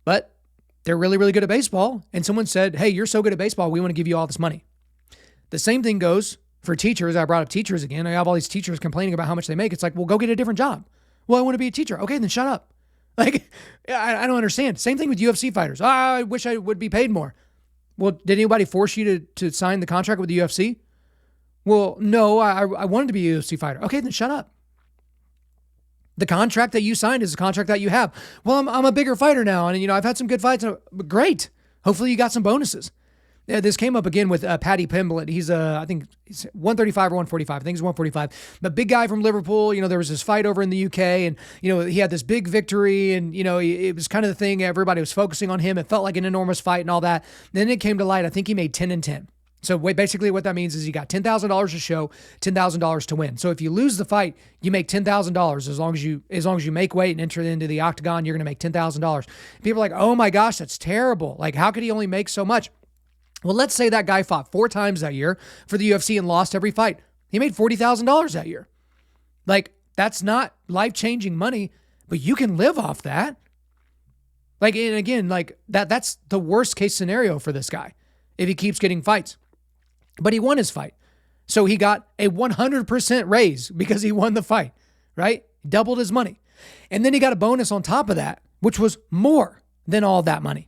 But they're really, really good at baseball. And someone said, hey, you're so good at baseball, we want to give you all this money. The same thing goes for teachers. I brought up teachers again. I have all these teachers complaining about how much they make. It's like, well, go get a different job. Well, I want to be a teacher. Okay, then shut up. Like, I don't understand. Same thing with UFC fighters. I wish I would be paid more. Well, did anybody force you to sign the contract with the UFC? Well, no, I wanted to be a UFC fighter. Okay, then shut up. The contract that you signed is the contract that you have. Well, I'm a bigger fighter now, and I've had some good fights. Great. Hopefully you got some bonuses. This came up again with Paddy Pimblett. He's I think he's 135 or 145. I think he's 145. But big guy from Liverpool. There was this fight over in the UK, and he had this big victory, and it was kind of the thing. Everybody was focusing on him. It felt like an enormous fight and all that. Then it came to light. I think he made 10-10. So basically what that means is you got $10,000 to show, $10,000 to win. So if you lose the fight, you make $10,000. As long as you make weight and enter into the octagon, you're going to make $10,000. People are like, oh my gosh, that's terrible. Like, how could he only make so much? Well, let's say that guy fought 4 times that year for the UFC and lost every fight. He made $40,000 that year. Like, that's not life-changing money, but you can live off that. Like, and again, like that's the worst case scenario for this guy if he keeps getting fights. But he won his fight. So he got a 100% raise because he won the fight, right? Doubled his money. And then he got a bonus on top of that, which was more than all that money.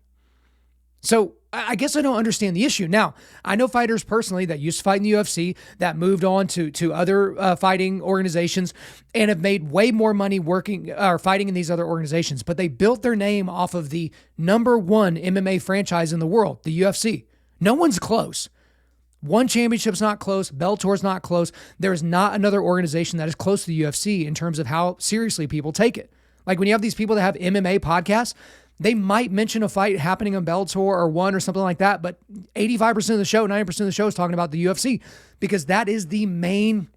So I guess I don't understand the issue. Now, I know fighters personally that used to fight in the UFC that moved on to other fighting organizations and have made way more money working or fighting in these other organizations, but they built their name off of the number 1 MMA franchise in the world, the UFC. No one's close. One championship's not close. Bellator's not close. There is not another organization that is close to the UFC in terms of how seriously people take it. Like when you have these people that have MMA podcasts, they might mention a fight happening on Bellator or one or something like that, but 85% of the show, 90% of the show is talking about the UFC because that is the main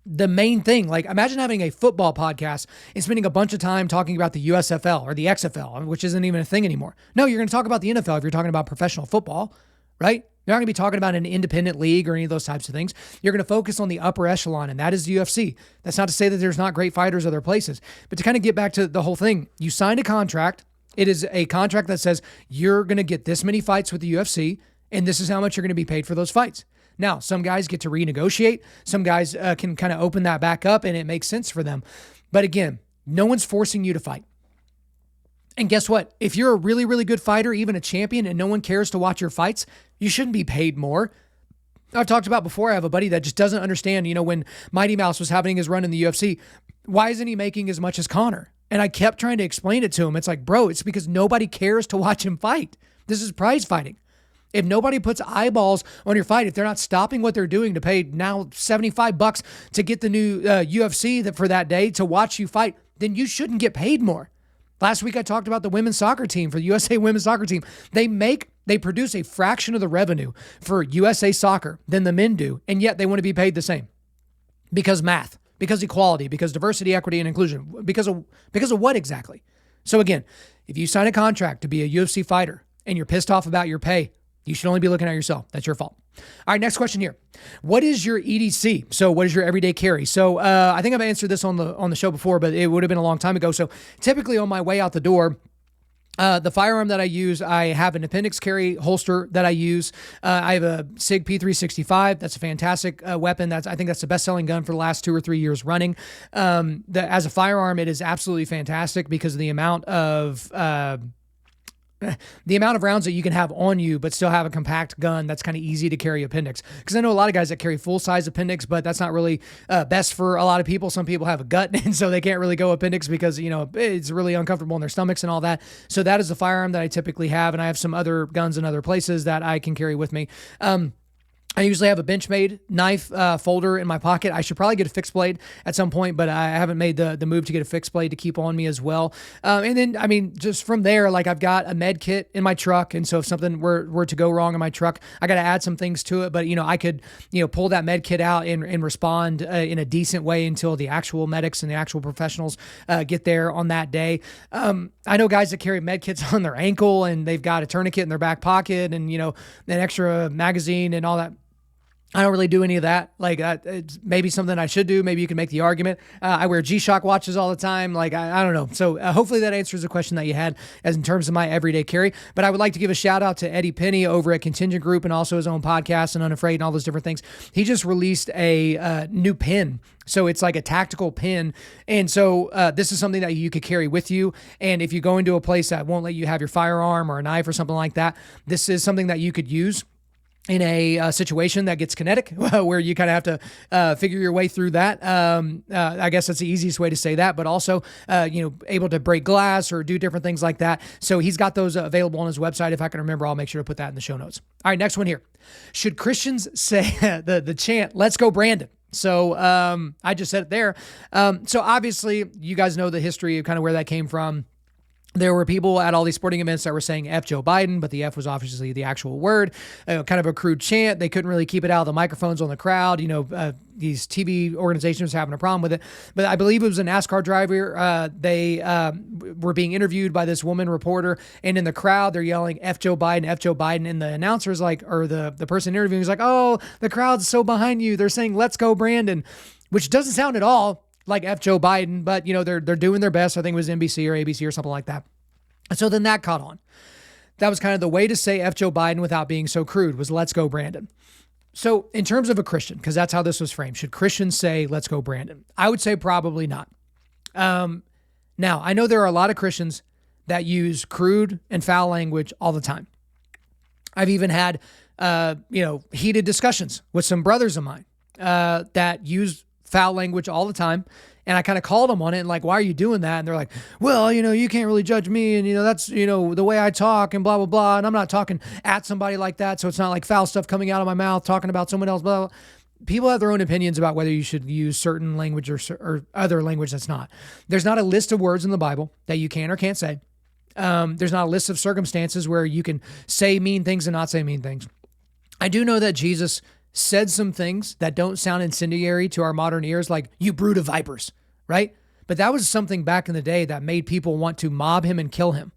thing. Like imagine having a football podcast and spending a bunch of time talking about the USFL or the XFL, which isn't even a thing anymore. No, you're going to talk about the NFL if you're talking about professional football, right? You're not going to be talking about an independent league or any of those types of things. You're going to focus on the upper echelon, and that is the UFC. That's not to say that there's not great fighters other places, but to kind of get back to the whole thing, you signed a contract. It is a contract that says you're going to get this many fights with the UFC, and this is how much you're going to be paid for those fights. Now, some guys get to renegotiate. Some guys can kind of open that back up, and it makes sense for them. But again, no one's forcing you to fight. And guess what? If you're a really, really good fighter, even a champion, and no one cares to watch your fights, you shouldn't be paid more. I've talked about before, I have a buddy that just doesn't understand, when Mighty Mouse was having his run in the UFC, why isn't he making as much as Conor? And I kept trying to explain it to him. It's like, bro, it's because nobody cares to watch him fight. This is prize fighting. If nobody puts eyeballs on your fight, if they're not stopping what they're doing to pay now $75 to get the new UFC for that day to watch you fight, then you shouldn't get paid more. Last week, I talked about the women's soccer team for the USA women's soccer team. They produce a fraction of the revenue for USA soccer than the men do, and yet they want to be paid the same. Because math, because equality, because diversity, equity, and inclusion. Because of what exactly? So again, if you sign a contract to be a UFC fighter and you're pissed off about your pay, you should only be looking at yourself. That's your fault. All right, next question here. What is your EDC? So what is your everyday carry? So I think I've answered this on the show before, but it would have been a long time ago. So typically on my way out the door, the firearm that I use, I have an appendix carry holster that I use. I have a SIG P365. That's a fantastic weapon. I think that's the best-selling gun for the last 2 or 3 years running. As a firearm, it is absolutely fantastic because of the amount of rounds that you can have on you, but still have a compact gun that's kind of easy to carry appendix. Because I know a lot of guys that carry full-size appendix, but that's not really best for a lot of people. Some people have a gut, and so they can't really go appendix because, it's really uncomfortable in their stomachs and all that. So that is the firearm that I typically have, and I have some other guns in other places that I can carry with me. I usually have a Benchmade knife folder in my pocket. I should probably get a fixed blade at some point, but I haven't made the move to get a fixed blade to keep on me as well. And then, just from there, like I've got a med kit in my truck. And so if something were to go wrong in my truck, I got to add some things to it. But, I could, pull that med kit out and respond in a decent way until the actual medics and the actual professionals get there on that day. I know guys that carry med kits on their ankle and they've got a tourniquet in their back pocket and, an extra magazine and all that. I don't really do any of that. Like, it's maybe something I should do. Maybe you can make the argument. I wear G-Shock watches all the time. Like, I don't know. So hopefully that answers the question that you had as in terms of my everyday carry. But I would like to give a shout out to Eddie Penny over at Contingent Group and also his own podcast and Unafraid and all those different things. He just released a new pin. So it's like a tactical pin. And so this is something that you could carry with you. And if you go into a place that won't let you have your firearm or a knife or something like that, this is something that you could use in a situation that gets kinetic, where you kind of have to figure your way through that. I guess that's the easiest way to say that, but also, able to break glass or do different things like that. So he's got those available on his website. If I can remember, I'll make sure to put that in the show notes. All right, next one here. Should Christians say the chant, "Let's go Brandon"? So I just said it there. So obviously, you guys know the history of kind of where that came from. There were people at all these sporting events that were saying F Joe Biden, but the F was obviously the actual word, kind of a crude chant. They couldn't really keep it out of the microphones on the crowd. These TV organizations were having a problem with it. But I believe it was a NASCAR driver. They were being interviewed by this woman reporter, and in the crowd, they're yelling F Joe Biden, F Joe Biden. And the announcer's like, or the person interviewing is like, "Oh, the crowd's so behind you. They're saying, 'Let's go Brandon,'" which doesn't sound at all like F Joe Biden, but they're doing their best. I think it was NBC or ABC or something like that. So then that caught on. That was kind of the way to say F Joe Biden without being so crude, was "Let's go Brandon." So in terms of a Christian, because that's how this was framed, should Christians say "Let's go Brandon"? I would say probably not. Now, I know there are a lot of Christians that use crude and foul language all the time. I've even had heated discussions with some brothers of mine that use foul language all the time. And I kind of called them on it and like, "Why are you doing that?" And they're like, "Well, you can't really judge me. And, that's, the way I talk and blah, blah, blah. And I'm not talking at somebody like that. So it's not like foul stuff coming out of my mouth, talking about someone else, blah, blah." People have their own opinions about whether you should use certain language or other language that's not. There's not a list of words in the Bible that you can or can't say. There's not a list of circumstances where you can say mean things and not say mean things. I do know that Jesus said some things that don't sound incendiary to our modern ears, like "you brood of vipers," right? But that was something back in the day that made people want to mob him and kill him,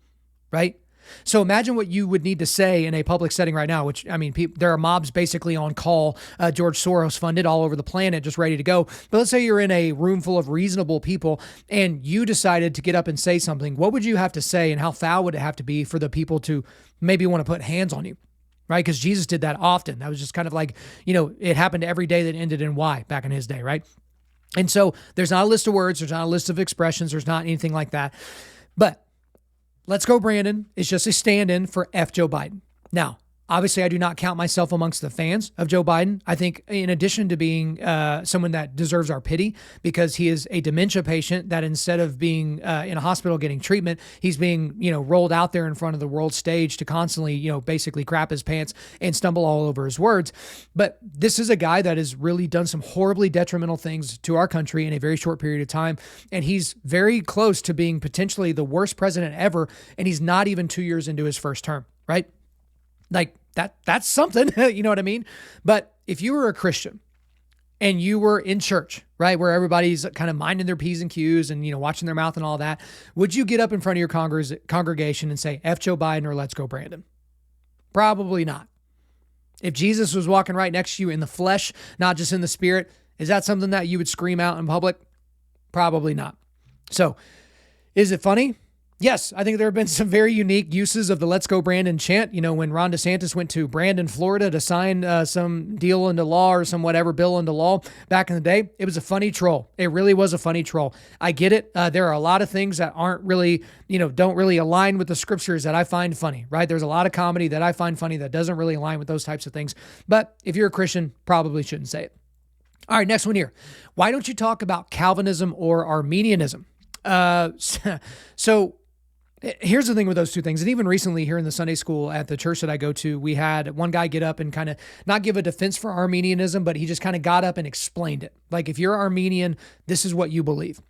right? So imagine what you would need to say in a public setting right now, which, there are mobs basically on call, George Soros funded, all over the planet, just ready to go. But let's say you're in a room full of reasonable people and you decided to get up and say something. What would you have to say, and how foul would it have to be for the people to maybe want to put hands on you? Right? Because Jesus did that often. That was just kind of like, it happened every day that ended in Y back in his day, right? And so there's not a list of words, there's not a list of expressions, there's not anything like that. But "Let's go Brandon" is just a stand-in for F Joe Biden. Now, obviously, I do not count myself amongst the fans of Joe Biden. I think in addition to being someone that deserves our pity because he is a dementia patient that instead of being in a hospital getting treatment, he's being, rolled out there in front of the world stage to constantly, basically crap his pants and stumble all over his words. But this is a guy that has really done some horribly detrimental things to our country in a very short period of time. And he's very close to being potentially the worst president ever. And he's not even 2 years into his first term, right? Like that's something, you know what I mean? But if you were a Christian and you were in church, right, where everybody's kind of minding their P's and Q's and, watching their mouth and all that, would you get up in front of your congregation and say F Joe Biden or "Let's go Brandon"? Probably not. If Jesus was walking right next to you in the flesh, not just in the spirit, is that something that you would scream out in public? Probably not. So is it funny? Yes, I think there have been some very unique uses of the "Let's go Brandon" chant. When Ron DeSantis went to Brandon, Florida to sign some deal into law or some whatever bill into law back in the day, it was a funny troll. It really was a funny troll. I get it. There are a lot of things that aren't really, don't really align with the scriptures that I find funny, right? There's a lot of comedy that I find funny that doesn't really align with those types of things. But if you're a Christian, probably shouldn't say it. All right, next one here. Why don't you talk about Calvinism or Arminianism? So here's the thing with those two things. And even recently here in the Sunday school at the church that I go to, we had one guy get up and kind of not give a defense for Arminianism, but he just kind of got up and explained it. Like, if you're Arminian, this is what you believe.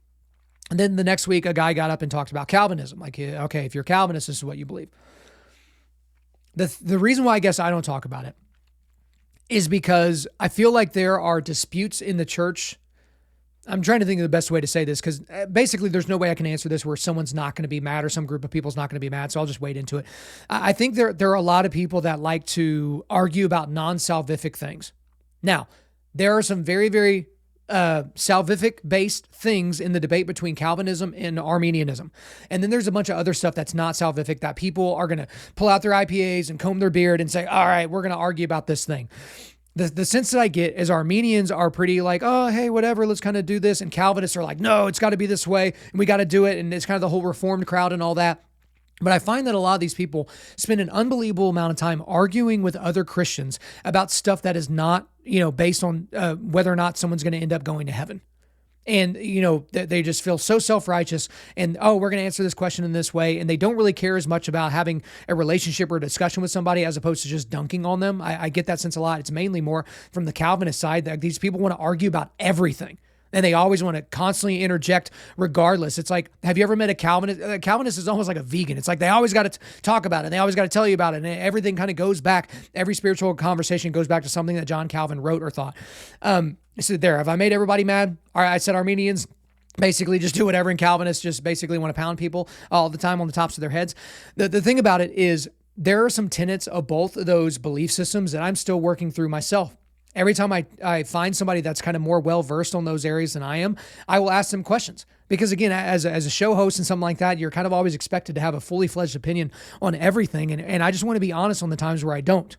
And then the next week, a guy got up and talked about Calvinism. Like, okay, if you're Calvinist, this is what you believe. The reason why I guess I don't talk about it is because I feel like there are disputes in the church. I'm trying to think of the best way to say this, because basically there's no way I can answer this where someone's not going to be mad or some group of people's not going to be mad. So I'll just wade into it. I think there are a lot of people that like to argue about non-salvific things. Now, there are some very, very salvific-based things in the debate between Calvinism and Arminianism. And then there's a bunch of other stuff that's not salvific that people are going to pull out their IPAs and comb their beard and say, all right, we're going to argue about this thing. The sense that I get is Arminians are pretty like, oh, hey, whatever, let's kind of do this. And Calvinists are like, no, it's got to be this way, and we got to do it. And it's kind of the whole Reformed crowd and all that. But I find that a lot of these people spend an unbelievable amount of time arguing with other Christians about stuff that is not, based on whether or not someone's going to end up going to heaven. And, they just feel so self-righteous and, we're going to answer this question in this way. And they don't really care as much about having a relationship or a discussion with somebody as opposed to just dunking on them. I get that sense a lot. It's mainly more from the Calvinist side that these people want to argue about everything. And they always want to constantly interject regardless. It's like, have you ever met a Calvinist? A Calvinist is almost like a vegan. It's like they always got to talk about it. They always got to tell you about it. And everything kind of goes back. Every spiritual conversation goes back to something that John Calvin wrote or thought. So there, have I made everybody mad? All right, I said Arminians basically just do whatever, and Calvinists just basically want to pound people all the time on the tops of their heads. The thing about it is there are some tenets of both of those belief systems that I'm still working through myself. Every time I find somebody that's kind of more well-versed on those areas than I am, I will ask them questions. Because again, as a show host and something like that, you're kind of always expected to have a fully fledged opinion on everything. And I just want to be honest on the times where I don't.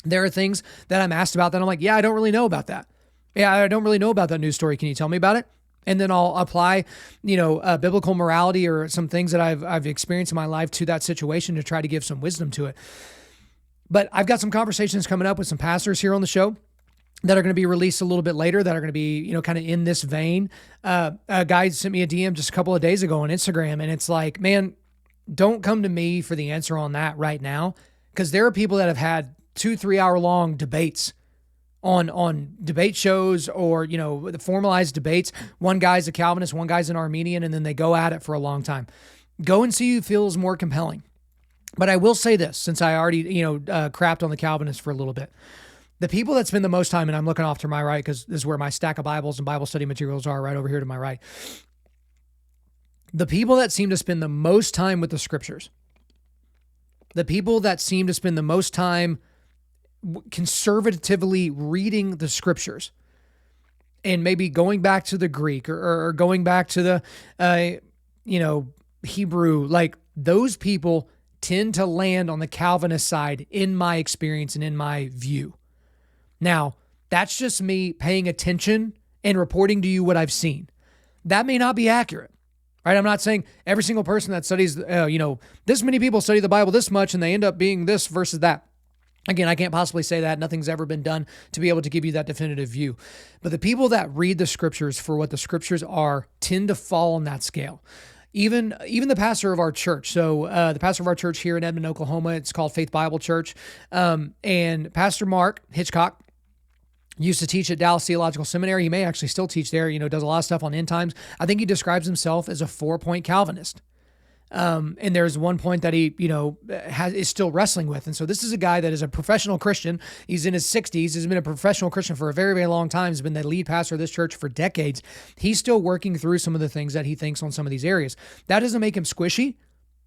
There are things that I'm asked about that I'm like, yeah, I don't really know about that. Yeah, I don't really know about that news story. Can you tell me about it? And then I'll apply, biblical morality or some things that I've experienced in my life to that situation to try to give some wisdom to it. But I've got some conversations coming up with some pastors here on the show that are going to be released a little bit later that are going to be, kind of in this vein. A guy sent me a DM just a couple of days ago on Instagram, and it's like, man, don't come to me for the answer on that right now, because there are people that have had 2-3 hour long debates on debate shows or, the formalized debates. One guy's a Calvinist, one guy's an Arminian, and then they go at it for a long time. Go and see who feels more compelling. But I will say this, since I already, crapped on the Calvinists for a little bit. The people that spend the most time, and I'm looking off to my right because this is where my stack of Bibles and Bible study materials are, right over here to my right. The people that seem to spend the most time with the scriptures, the people that seem to spend the most time conservatively reading the scriptures and maybe going back to the Greek or going back to the, Hebrew, like those people tend to land on the Calvinist side in my experience and in my view. Now, that's just me paying attention and reporting to you what I've seen. That may not be accurate, right? I'm not saying every single person that studies, this many people study the Bible this much and they end up being this versus that. Again, I can't possibly say that. Nothing's ever been done to be able to give you that definitive view. But the people that read the scriptures for what the scriptures are tend to fall on that scale. Even the pastor of our church. So the pastor of our church here in Edmond, Oklahoma, it's called Faith Bible Church. And Pastor Mark Hitchcock used to teach at Dallas Theological Seminary. He may actually still teach there, does a lot of stuff on end times. I think he describes himself as a 4-point Calvinist. And there's one point that he, is still wrestling with. And so this is a guy that is a professional Christian. He's in his 60s. He's been a professional Christian for a very, very long time. He's been the lead pastor of this church for decades. He's still working through some of the things that he thinks on some of these areas. That doesn't make him squishy.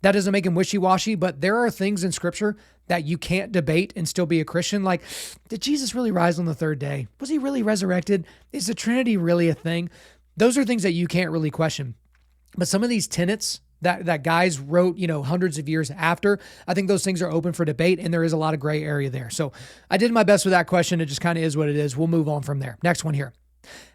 That doesn't make him wishy-washy, but there are things in scripture that you can't debate and still be a Christian. Like, did Jesus really rise on the third day? Was he really resurrected? Is the Trinity really a thing? Those are things that you can't really question. But some of these tenets that guys wrote, hundreds of years after, I think those things are open for debate, and there is a lot of gray area there. So I did my best with that question. It just kind of is what it is. We'll move on from there. Next one here.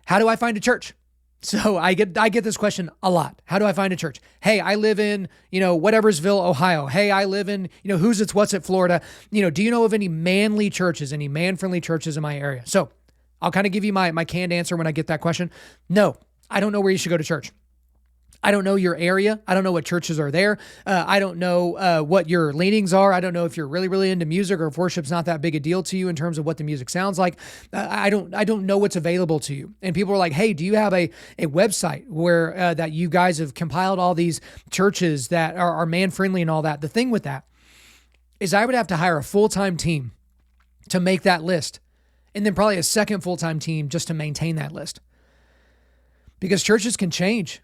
How do I find a church? So I get this question a lot. How do I find a church? Hey, I live in, whateversville, Ohio. Hey, I live in, who's it's, what's it, Florida. Do you know of any manly churches, any man-friendly churches in my area? So I'll kind of give you my canned answer when I get that question. No, I don't know where you should go to church. I don't know your area. I don't know what churches are there. I don't know what your leanings are. I don't know if you're really, really into music or if worship's not that big a deal to you in terms of what the music sounds like. I don't know what's available to you. And people are like, hey, do you have a website where that you guys have compiled all these churches that are man-friendly and all that? The thing with that is I would have to hire a full-time team to make that list, and then probably a second full-time team just to maintain that list. Because churches can change.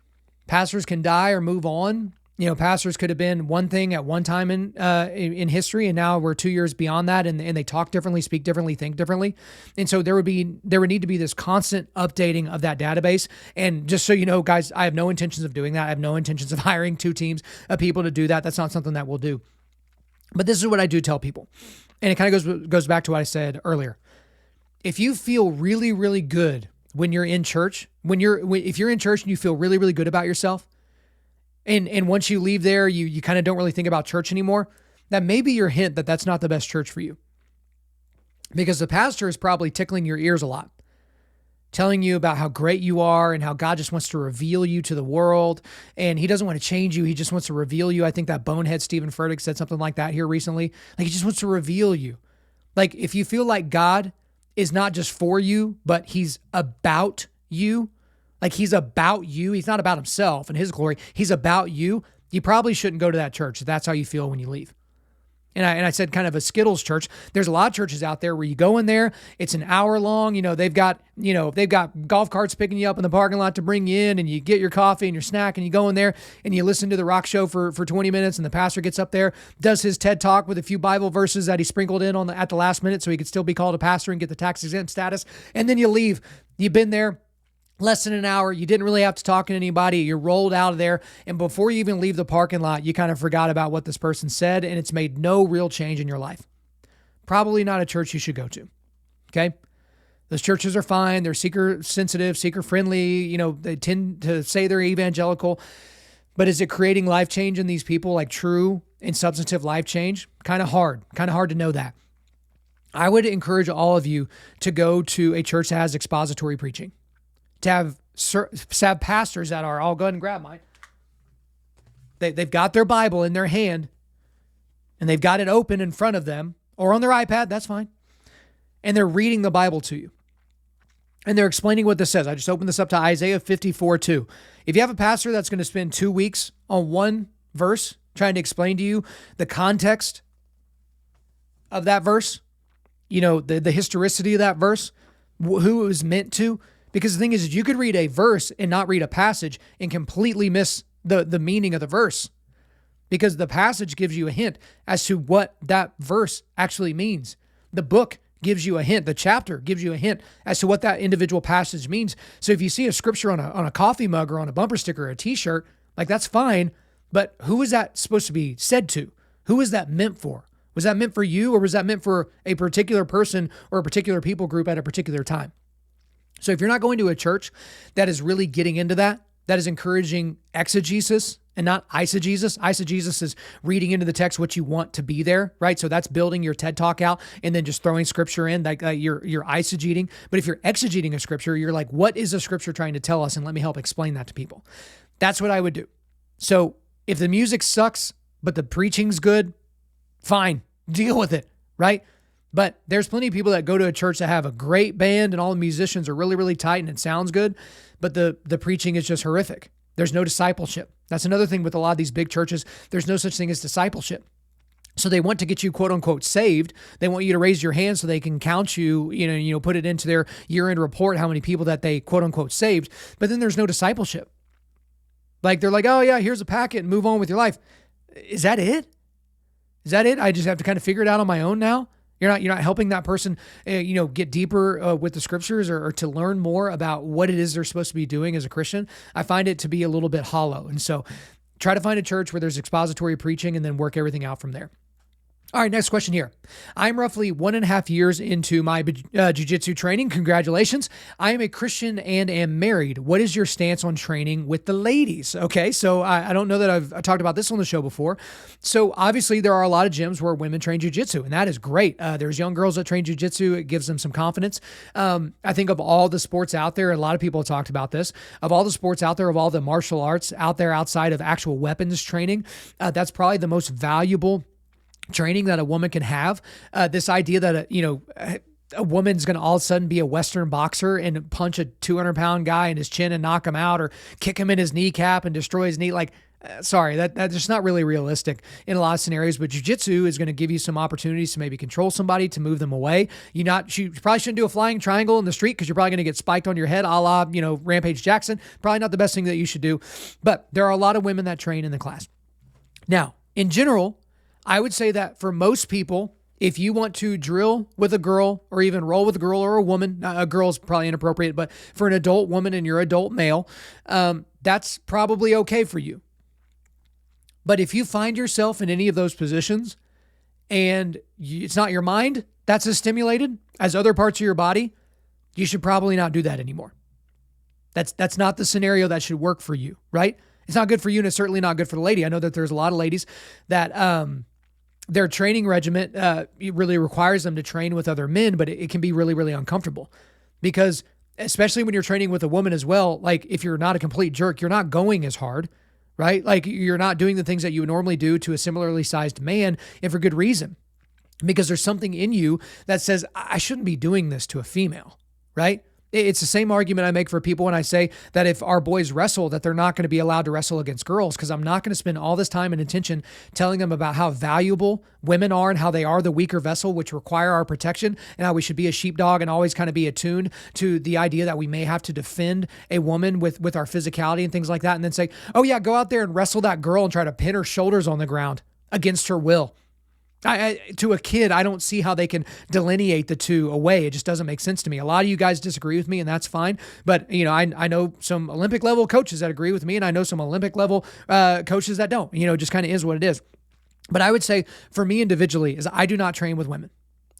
Pastors can die or move on. Pastors could have been one thing at one time in history, and now we're 2 years beyond that, and they talk differently, speak differently, think differently. And so there would need to be this constant updating of that database. And just so you know, guys, I have no intentions of doing that. I have no intentions of hiring 2 teams of people to do that. That's not something that we'll do. But this is what I do tell people. And it kind of goes back to what I said earlier. If you feel really, really good when you're in church, if you're in church and you feel really, really good about yourself, and once you leave there, you kind of don't really think about church anymore, that may be your hint that that's not the best church for you. Because the pastor is probably tickling your ears a lot, telling you about how great you are and how God just wants to reveal you to the world. And he doesn't want to change you. He just wants to reveal you. I think that bonehead Stephen Furtick said something like that here recently. Like, he just wants to reveal you. Like, if you feel like God is not just for you, but he's about you, like he's about you. He's not about himself and his glory. He's about you. You probably shouldn't go to that church if that's how you feel when you leave. And I said kind of a Skittles church. There's a lot of churches out there where you go in there, it's an hour long. They've got golf carts picking you up in the parking lot to bring you in, and you get your coffee and your snack, and you go in there and you listen to the rock show for 20 minutes, and the pastor gets up there, does his TED talk with a few Bible verses that he sprinkled in at the last minute so he could still be called a pastor and get the tax exempt status. And then you leave. You've been there less than an hour. You didn't really have to talk to anybody. You're rolled out of there. And before you even leave the parking lot, you kind of forgot about what this person said, and it's made no real change in your life. Probably not a church you should go to. Okay? Those churches are fine. They're seeker sensitive, seeker friendly. They tend to say they're evangelical. But is it creating life change in these people, like true and substantive life change? Kind of hard to know that. I would encourage all of you to go to a church that has expository preaching. To have pastors that are, I'll go ahead and grab mine. They've got their Bible in their hand, and they've got it open in front of them, or on their iPad, that's fine. And they're reading the Bible to you. And they're explaining what this says. I just opened this up to Isaiah 54:2. If you have a pastor that's going to spend 2 weeks on one verse trying to explain to you the context of that verse, the historicity of that verse, who it was meant to. Because the thing is you could read a verse and not read a passage and completely miss the meaning of the verse, because the passage gives you a hint as to what that verse actually means. The book gives you a hint. The chapter gives you a hint as to what that individual passage means. So if you see a scripture on a coffee mug or on a bumper sticker or a t-shirt, like, that's fine. But who is that supposed to be said to? Who is that meant for? Was that meant for you, or was that meant for a particular person or a particular people group at a particular time? So if you're not going to a church that is really getting into that is encouraging exegesis and not eisegesis. Eisegesis is reading into the text what you want to be there, right? So that's building your TED talk out and then just throwing scripture in, like you're eisegeting. But if you're exegeting a scripture, you're like, what is a scripture trying to tell us? And let me help explain that to people. That's what I would do. So if the music sucks, but the preaching's good, fine, deal with it, right? But there's plenty of people that go to a church that have a great band and all the musicians are really, really tight and it sounds good, but the preaching is just horrific. There's no discipleship. That's another thing with a lot of these big churches. There's no such thing as discipleship. So they want to get you, quote unquote, saved. They want you to raise your hand so they can count you, put it into their year-end report, how many people that they, quote unquote, saved. But then there's no discipleship. Like, they're like, oh yeah, here's a packet and move on with your life. Is that it? Is that it? I just have to kind of figure it out on my own now? You're not helping that person, get deeper with the scriptures or to learn more about what it is they're supposed to be doing as a Christian. I find it to be a little bit hollow. And so try to find a church where there's expository preaching and then work everything out from there. All right, next question here. I'm roughly 1.5 years into my jiu-jitsu training. Congratulations. I am a Christian and am married. What is your stance on training with the ladies? Okay, so I don't know that I've talked about this on the show before. So obviously there are a lot of gyms where women train jiu-jitsu, and that is great. There's young girls that train jiu-jitsu. It gives them some confidence. I think of all the sports out there, and a lot of people have talked about this, of all the sports out there, of all the martial arts out there outside of actual weapons training, that's probably the most valuable training that a woman can have. This idea that, a woman's going to all of a sudden be a Western boxer and punch a 200-pound guy in his chin and knock him out, or kick him in his kneecap and destroy his knee. Sorry, that's just not really realistic in a lot of scenarios. But jiu-jitsu is going to give you some opportunities to maybe control somebody, to move them away. You probably shouldn't do a flying triangle in the street because you're probably going to get spiked on your head, a la, Rampage Jackson. Probably not the best thing that you should do. But there are a lot of women that train in the class. Now, in general, I would say that for most people, if you want to drill with a girl or even roll with a girl or a woman, a girl is probably inappropriate, but for an adult woman and you're adult male, that's probably okay for you. But if you find yourself in any of those positions and it's not your mind that's as stimulated as other parts of your body, you should probably not do that anymore. That's not the scenario that should work for you, right? It's not good for you, and it's certainly not good for the lady. I know that there's a lot of ladies that their training regimen it really requires them to train with other men, but it can be really, really uncomfortable because especially when you're training with a woman as well, like if you're not a complete jerk, you're not going as hard, right? Like you're not doing the things that you would normally do to a similarly sized man, and for good reason, because there's something in you that says, I shouldn't be doing this to a female, right? It's the same argument I make for people when I say that if our boys wrestle, that they're not going to be allowed to wrestle against girls, because I'm not going to spend all this time and attention telling them about how valuable women are and how they are the weaker vessel, which require our protection, and how we should be a sheepdog and always kind of be attuned to the idea that we may have to defend a woman with our physicality and things like that. And then say, oh yeah, go out there and wrestle that girl and try to pin her shoulders on the ground against her will. To a kid, I don't see how they can delineate the two away. It just doesn't make sense to me. A lot of you guys disagree with me, and that's fine. But, you know, I know some Olympic level coaches that agree with me, and I know some Olympic level coaches that don't. You know, it just kind of is what it is. But I would say for me individually is I do not train with women.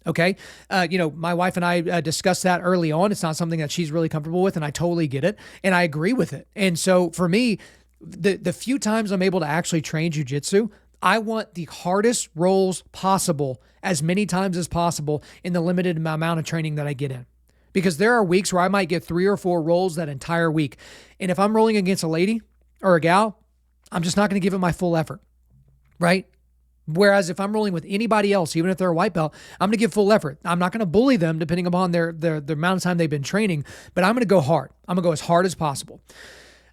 Okay. You know, my wife and I discussed that early on. It's not something that she's really comfortable with, and I totally get it. And I agree with it. And so for me, the few times I'm able to actually train jujitsu, I want the hardest rolls possible as many times as possible in the limited amount of training that I get in. Because there are weeks where I might get 3 or 4 rolls that entire week. And if I'm rolling against a lady or a gal, I'm just not going to give it my full effort, right? Whereas if I'm rolling with anybody else, even if they're a white belt, I'm going to give full effort. I'm not going to bully them depending upon the amount of time they've been training, but I'm going to go hard. I'm going to go as hard as possible.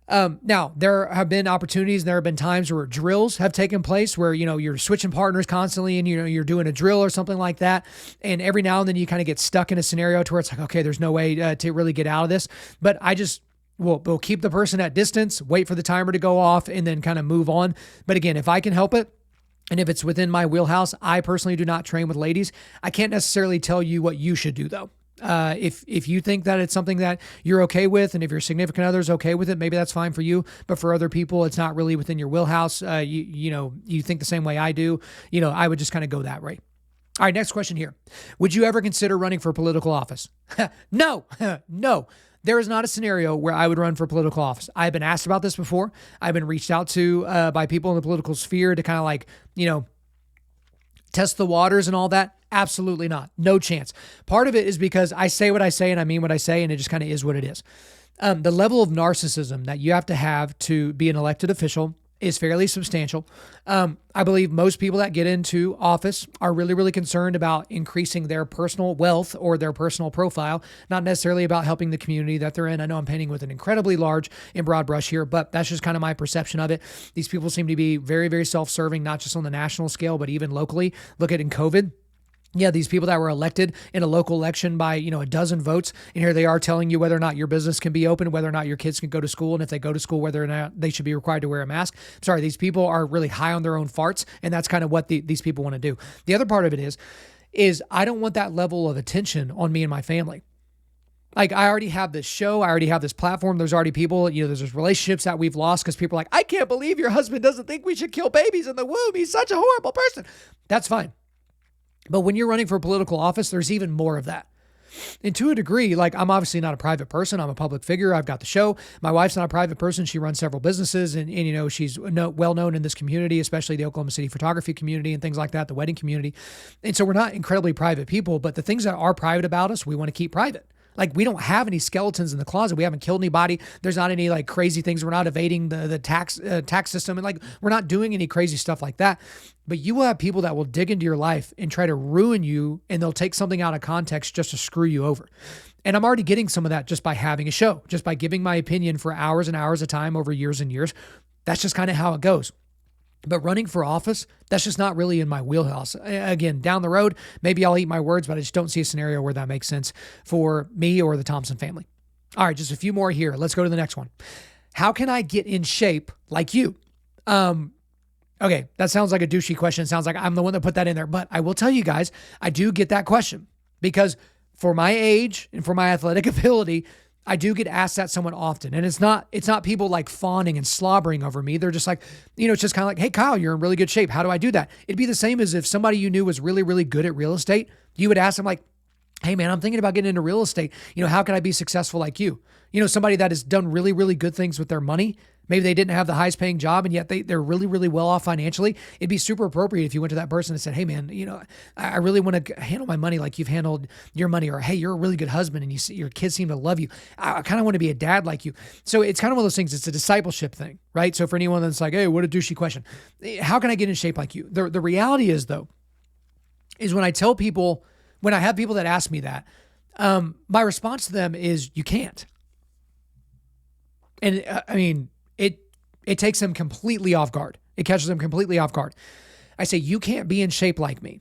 Now, there have been opportunities, there have been times where drills have taken place where, you know, you're switching partners constantly and, you know, you're doing a drill or something like that. And every now and then you kind of get stuck in a scenario to where it's like, okay, there's no way to really get out of this. But we'll keep the person at distance, wait for the timer to go off, and then kind of move on. But again, if I can help it, and if it's within my wheelhouse, I personally do not train with ladies. I can't necessarily tell you what you should do though. If you think that it's something that you're okay with, and if your significant other is okay with it, maybe that's fine for you. But for other people, it's not really within your wheelhouse. You think the same way I do. You know, I would just kind of go that way. All right, next question here. Would you ever consider running for political office? No, no. There is not a scenario where I would run for political office. I've been asked about this before. I've been reached out to by people in the political sphere to kind of like, you know, test the waters and all that. Absolutely not. No chance. Part of it is because I say what I say and I mean what I say, and it just kind of is what it is. The level of narcissism that you have to be an elected official is fairly substantial. I believe most people that get into office are really, really concerned about increasing their personal wealth or their personal profile, not necessarily about helping the community that they're in. I know I'm painting with an incredibly large and broad brush here, but that's just kind of my perception of it. These people seem to be very, very self-serving, not just on the national scale, but even locally. Look at in COVID. Yeah, these people that were elected in a local election by, you know, a dozen votes, and here they are telling you whether or not your business can be open, whether or not your kids can go to school, and if they go to school, whether or not they should be required to wear a mask. Sorry, these people are really high on their own farts, and that's kind of what these people want to do. The other part of it is I don't want that level of attention on me and my family. Like, I already have this show. I already have this platform. There's already people, you know, there's relationships that we've lost because people are like, I can't believe your husband doesn't think we should kill babies in the womb. He's such a horrible person. That's fine. But when you're running for political office, there's even more of that. And to a degree, like, I'm obviously not a private person. I'm a public figure. I've got the show. My wife's not a private person. She runs several businesses, and you know, she's well known in this community, especially the Oklahoma City photography community and things like that, the wedding community. And so we're not incredibly private people, but the things that are private about us, we want to keep private. Like, we don't have any skeletons in the closet. We haven't killed anybody. There's not any like crazy things. We're not evading the tax system. And like, we're not doing any crazy stuff like that. But you will have people that will dig into your life and try to ruin you, and they'll take something out of context just to screw you over. And I'm already getting some of that just by having a show, just by giving my opinion for hours and hours of time over years and years. That's just kind of how it goes. But running for office, that's just not really in my wheelhouse. Again, down the road, maybe I'll eat my words, but I just don't see a scenario where that makes sense for me or the Thompson family. All right, just a few more here. Let's go to the next one. How can I get in shape like you? Okay, that sounds like a douchey question. It sounds like I'm the one that put that in there. But I will tell you guys, I do get that question because for my age and for my athletic ability, I do get asked that somewhat often. And it's not people like fawning and slobbering over me. They're just like, it's just kind of like, hey, Kyle, you're in really good shape. How do I do that? It'd be the same as if somebody you knew was really, really good at real estate. You would ask them like, hey man, I'm thinking about getting into real estate. How can I be successful like you? Somebody that has done really, really good things with their money. Maybe they didn't have the highest paying job and yet they're really, really well off financially. It'd be super appropriate if you went to that person and said, hey man, I really want to handle my money like you've handled your money, or hey, you're a really good husband and your kids seem to love you. I kind of want to be a dad like you. So it's kind of one of those things. It's a discipleship thing, right? So for anyone that's like, hey, what a douchey question. How can I get in shape like you? The reality is though, is when I have people that ask me that, my response to them is you can't. And it takes them completely off guard. It catches them completely off guard. I say, you can't be in shape like me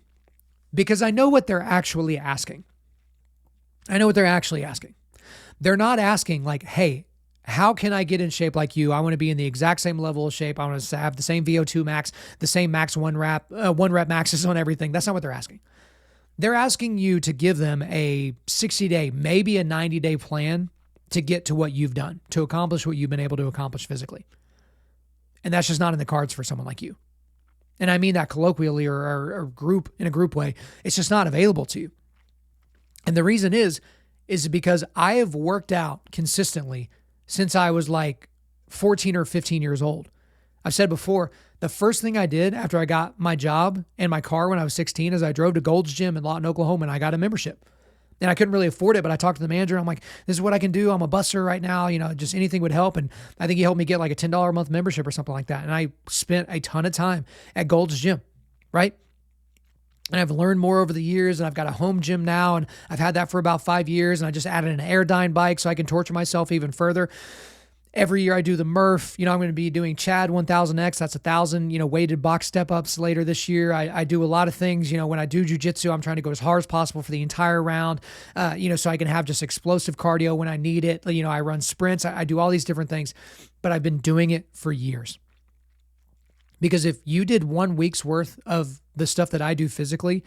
because I know what they're actually asking. They're not asking like, hey, how can I get in shape like you? I want to be in the exact same level of shape. I want to have the same VO2 max, the same max one rep maxes on everything. That's not what they're asking. They're asking you to give them a 60-day, maybe a 90-day plan to get to what you've done, to accomplish what you've been able to accomplish physically. And that's just not in the cards for someone like you. And I mean that colloquially or in a group way. It's just not available to you. And the reason is because I have worked out consistently since I was like 14 or 15 years old. I've said before, the first thing I did after I got my job and my car when I was 16 is I drove to Gold's Gym in Lawton, Oklahoma, and I got a membership. And I couldn't really afford it, but I talked to the manager. I'm like, this is what I can do. I'm a busser right now. Just anything would help. And I think he helped me get like a $10 a month membership or something like that. And I spent a ton of time at Gold's Gym, right? And I've learned more over the years, and I've got a home gym now, and I've had that for about 5 years. And I just added an Airdyne bike so I can torture myself even further. Every year I do the Murph. I'm going to be doing Chad 1000X. That's 1,000, weighted box step ups later this year. I do a lot of things. When I do jujitsu, I'm trying to go as hard as possible for the entire round, so I can have just explosive cardio when I need it. I run sprints. I do all these different things, but I've been doing it for years. Because if you did 1 week's worth of the stuff that I do physically,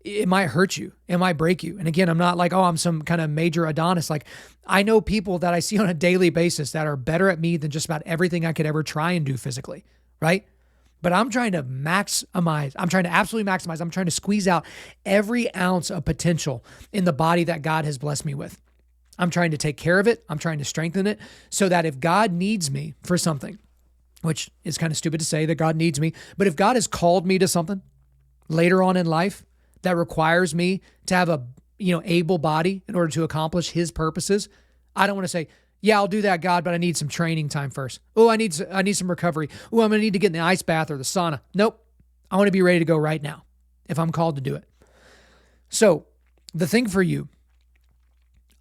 it might hurt you. It might break you. And again, I'm not like, I'm some kind of major Adonis. Like I know people that I see on a daily basis that are better at me than just about everything I could ever try and do physically. Right. But I'm trying to maximize. I'm trying to absolutely maximize. I'm trying to squeeze out every ounce of potential in the body that God has blessed me with. I'm trying to take care of it. I'm trying to strengthen it so that if God needs me for something, which is kind of stupid to say that God needs me, but if God has called me to something later on in life that requires me to have a, able body in order to accomplish his purposes, I don't want to say, yeah, I'll do that, God, but I need some training time first. Oh, I need some recovery. Oh, I'm going to need to get in the ice bath or the sauna. Nope. I want to be ready to go right now if I'm called to do it. So the thing for you,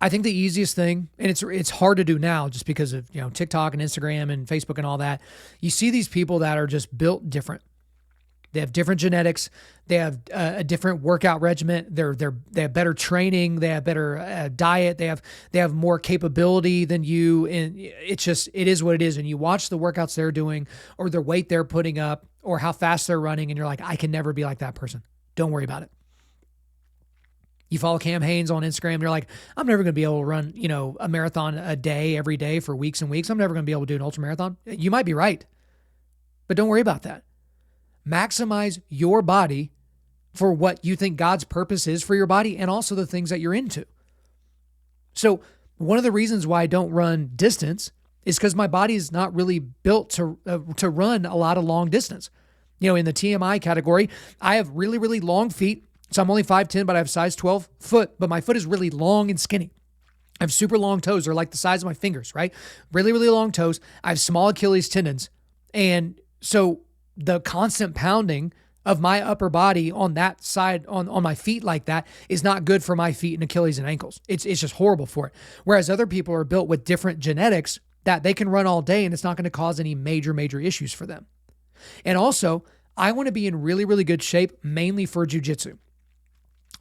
I think the easiest thing, and it's hard to do now just because of, TikTok and Instagram and Facebook and all that. You see these people that are just built different. They have different genetics. They have a different workout regimen. They have better training. They have better diet. They have more capability than you. And it is what it is. And you watch the workouts they're doing or the weight they're putting up or how fast they're running. And you're like, I can never be like that person. Don't worry about it. You follow Cam Hanes on Instagram. You're like, I'm never going to be able to run, a marathon a day, every day for weeks and weeks. I'm never going to be able to do an ultra marathon. You might be right, but don't worry about that. Maximize your body for what you think God's purpose is for your body and also the things that you're into. So one of the reasons why I don't run distance is because my body is not really built to run a lot of long distance. In the TMI category, I have really, really long feet. So I'm only 5'10", but I have size 12 foot, but my foot is really long and skinny. I have super long toes. They're like the size of my fingers, right? Really, really long toes. I have small Achilles tendons. And so the constant pounding of my upper body on that side, on my feet like that is not good for my feet and Achilles and ankles. It's just horrible for it. Whereas other people are built with different genetics that they can run all day and it's not going to cause any major issues for them. And also, I want to be in really, really good shape, mainly for jujitsu.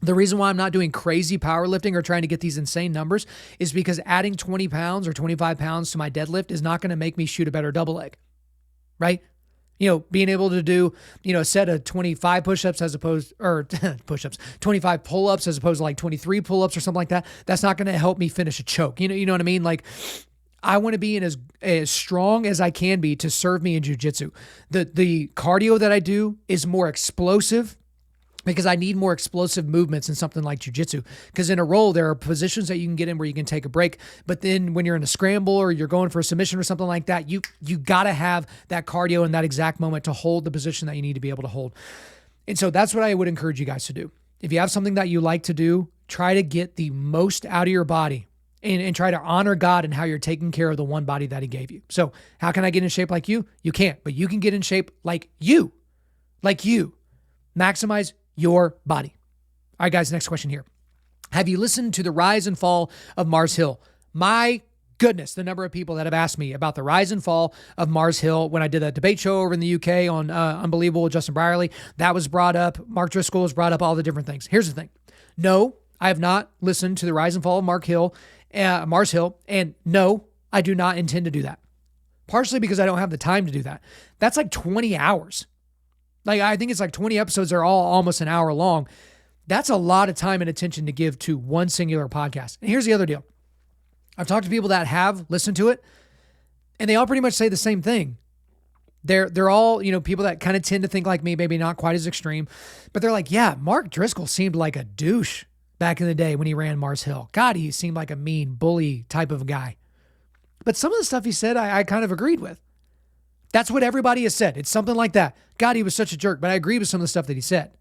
The reason why I'm not doing crazy powerlifting or trying to get these insane numbers is because adding 20 pounds or 25 pounds to my deadlift is not going to make me shoot a better double leg, right? Being able to do, a set of 25 push-ups as opposed, or push-ups, 25 pull-ups as opposed to like 23 pull-ups or something like that. That's not going to help me finish a choke. You know what I mean? Like, I want to be in as strong as I can be to serve me in jiu-jitsu. The cardio that I do is more explosive because I need more explosive movements in something like jiu-jitsu. Because in a roll, there are positions that you can get in where you can take a break. But then when you're in a scramble or you're going for a submission or something like that, you got to have that cardio in that exact moment to hold the position that you need to be able to hold. And so that's what I would encourage you guys to do. If you have something that you like to do, try to get the most out of your body and try to honor God and how you're taking care of the one body that he gave you. So how can I get in shape like you? You can't, but you can get in shape like you. Maximize your body. All right, guys, next question here. Have you listened to the rise and fall of Mars Hill? My goodness, the number of people that have asked me about the rise and fall of Mars Hill when I did that debate show over in the UK on Unbelievable with Justin Brierley. That was brought up. Mark Driscoll has brought up all the different things. Here's the thing. No, I have not listened to the rise and fall of Mars Hill, and no, I do not intend to do that. Partially because I don't have the time to do that. That's like 20 hours. Like, I think it's like 20 episodes. They're all almost an hour long. That's a lot of time and attention to give to one singular podcast. And here's the other deal. I've talked to people that have listened to it, and they all pretty much say the same thing. They're all, people that kind of tend to think like me, maybe not quite as extreme, but they're like, yeah, Mark Driscoll seemed like a douche back in the day when he ran Mars Hill. God, he seemed like a mean bully type of guy. But some of the stuff he said, I kind of agreed with. That's what everybody has said. It's something like that. God, he was such a jerk, but I agree with some of the stuff that he said.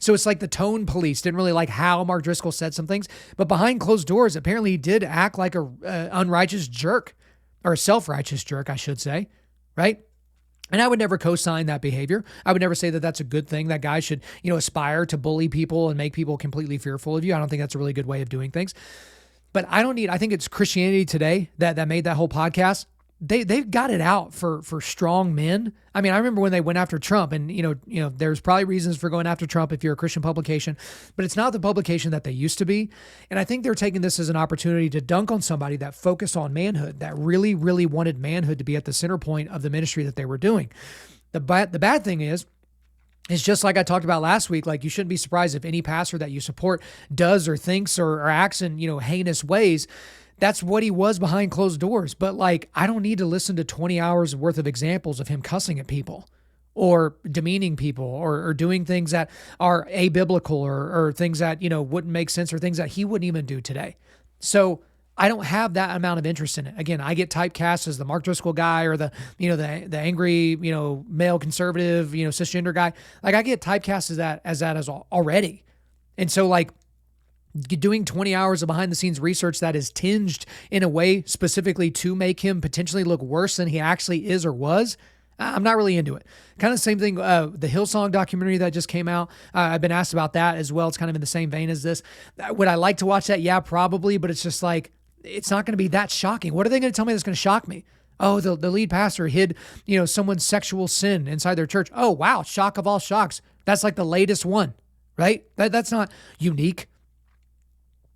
So it's like the tone police didn't really like how Mark Driscoll said some things, but behind closed doors, apparently he did act like a unrighteous jerk, or a self-righteous jerk, I should say, right? And I would never co-sign that behavior. I would never say that that's a good thing. That guys should, aspire to bully people and make people completely fearful of you. I don't think that's a really good way of doing things. But I think it's Christianity Today that made that whole podcast. They've got it out for strong men. I mean, I remember when they went after Trump, and there's probably reasons for going after Trump if you're a Christian publication, but it's not the publication that they used to be. And I think they're taking this as an opportunity to dunk on somebody that focused on manhood, that really, really wanted manhood to be at the center point of the ministry that they were doing. The bad thing is just like I talked about last week, like you shouldn't be surprised if any pastor that you support does or thinks or acts in, heinous ways. That's what he was behind closed doors. But like, I don't need to listen to 20 hours worth of examples of him cussing at people or demeaning people or doing things that are abiblical or things that, wouldn't make sense or things that he wouldn't even do today. So I don't have that amount of interest in it. Again, I get typecast as the Mark Driscoll guy or the angry, male conservative, cisgender guy. Like I get typecast as that already. And so like, doing 20 hours of behind the scenes research that is tinged in a way specifically to make him potentially look worse than he actually is or was, I'm not really into it. Kind of the same thing, the Hillsong documentary that just came out. I've been asked about that as well. It's kind of in the same vein as this. Would I like to watch that? Yeah, probably. But it's just like, it's not going to be that shocking. What are they going to tell me that's going to shock me? Oh, the lead pastor hid, someone's sexual sin inside their church. Oh, wow. Shock of all shocks. That's like the latest one, right? That's not unique.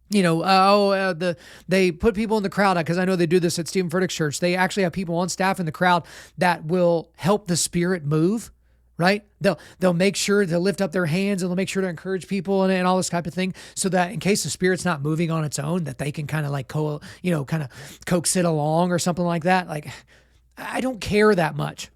They put people in the crowd, because I know they do this at Stephen Furtick's church. They actually have people on staff in the crowd that will help the Spirit move, right? They'll make sure to lift up their hands and they'll make sure to encourage people and all this type of thing, so that in case the Spirit's not moving on its own, that they can kind of like kind of coax it along or something like that. Like, I don't care that much.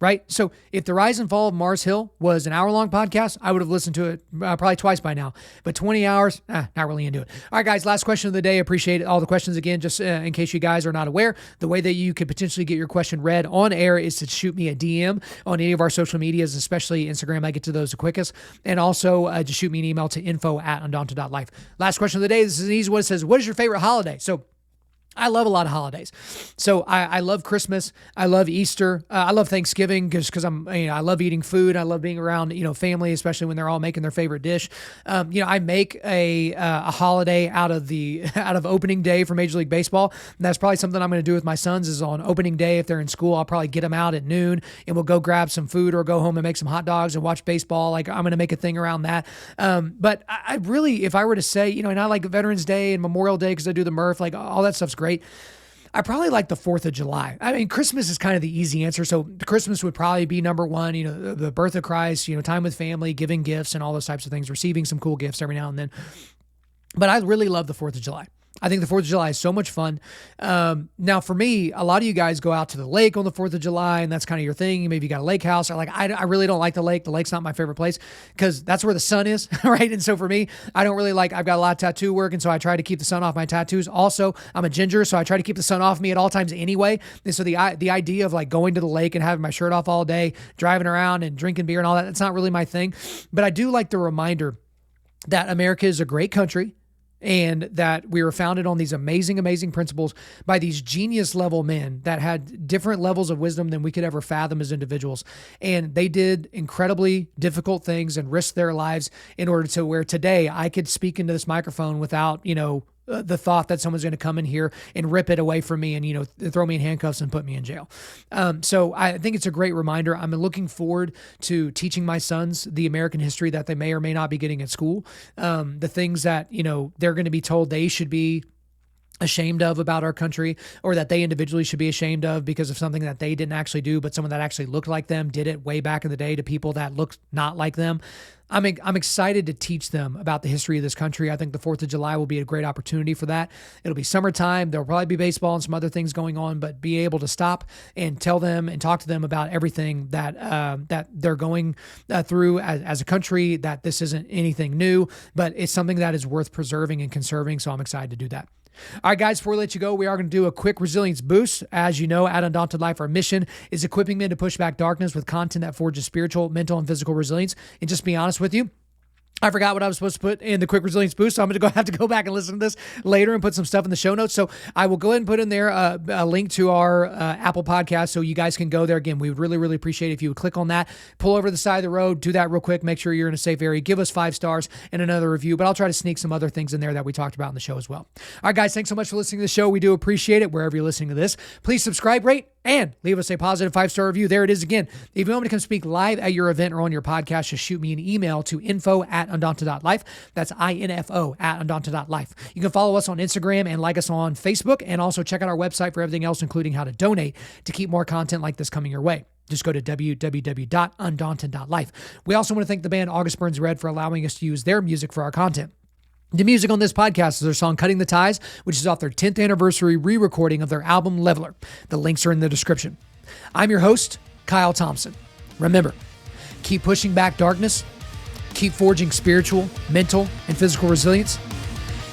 Right? So if the rise and fall of Mars Hill was an hour-long podcast, I would have listened to it probably twice by now. But 20 hours, not really into it. All right, guys, last question of the day. Appreciate all the questions again. Just in case you guys are not aware, the way that you could potentially get your question read on air is to shoot me a DM on any of our social medias, especially Instagram. I get to those the quickest. And also just shoot me an email to info@Undaunted.Life. Last question of the day. This is an easy one. It says, what is your favorite holiday? So I love a lot of holidays. So I love Christmas. I love Easter. I love Thanksgiving because I love eating food. I love being around, family, especially when they're all making their favorite dish. I make a holiday out of opening day for Major League Baseball. And that's probably something I'm going to do with my sons is on opening day. If they're in school, I'll probably get them out at noon and we'll go grab some food or go home and make some hot dogs and watch baseball. Like I'm going to make a thing around that. But I really, if I were to say, and I like Veterans Day and Memorial Day because I do the Murph, like all that stuff's great. I probably like the 4th of July. I mean, Christmas is kind of the easy answer. So Christmas would probably be number one, the birth of Christ, time with family, giving gifts and all those types of things, receiving some cool gifts every now and then. But I really love the 4th of July. I think the 4th of July is so much fun. Now, for me, a lot of you guys go out to the lake on the 4th of July, and that's kind of your thing. Maybe you got a lake house. Or I really don't like the lake. The lake's not my favorite place because that's where the sun is, right? And so for me, I don't really I've got a lot of tattoo work, and so I try to keep the sun off my tattoos. Also, I'm a ginger, so I try to keep the sun off me at all times anyway. And so the idea of going to the lake and having my shirt off all day, driving around and drinking beer and all that, that's not really my thing. But I do like the reminder that America is a great country, and that we were founded on these amazing, amazing principles by these genius level men that had different levels of wisdom than we could ever fathom as individuals. And they did incredibly difficult things and risked their lives in order to where today I could speak into this microphone without, the thought that someone's going to come in here and rip it away from me and, throw me in handcuffs and put me in jail. So I think it's a great reminder. I'm looking forward to teaching my sons the American history that they may or may not be getting at school. The things that, they're going to be told they should be ashamed of about our country, or that they individually should be ashamed of because of something that they didn't actually do, but someone that actually looked like them did it way back in the day to people that looked not like them. I'm excited to teach them about the history of this country. I think the 4th of July will be a great opportunity for that. It'll be summertime. There'll probably be baseball and some other things going on, but be able to stop and tell them and talk to them about everything that they're going through as a country, that this isn't anything new, but it's something that is worth preserving and conserving. So I'm excited to do that. All right, guys, before we let you go, we are going to do a quick resilience boost. As you know, at Undaunted Life, our mission is equipping men to push back darkness with content that forges spiritual, mental, and physical resilience. And just to be honest with you, I forgot what I was supposed to put in the quick resilience boost, so I'm going to have to go back and listen to this later and put some stuff in the show notes. So I will go ahead and put in there a link to our Apple podcast so you guys can go there. Again, we would really, really appreciate it if you would click on that, pull over to the side of the road, do that real quick, make sure you're in a safe area, give us 5 stars and another review, but I'll try to sneak some other things in there that we talked about in the show as well. All right, guys, thanks so much for listening to the show. We do appreciate it wherever you're listening to this. Please subscribe, rate, and leave us a positive 5-star review. There it is again. If you want me to come speak live at your event or on your podcast, just shoot me an email to info@Undaunted.Life. That's info@Undaunted.Life. You can follow us on Instagram and like us on Facebook, and also check out our website for everything else, including how to donate to keep more content like this coming your way. Just go to www.Undaunted.Life. We also want to thank the band August Burns Red for allowing us to use their music for our content. The music on this podcast is their song Cutting the Ties, which is off their 10th anniversary re-recording of their album Leveler. The links are in the description. I'm your host, Kyle Thompson. Remember, keep pushing back darkness, keep forging spiritual, mental, and physical resilience,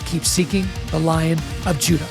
keep seeking the Lion of Judah.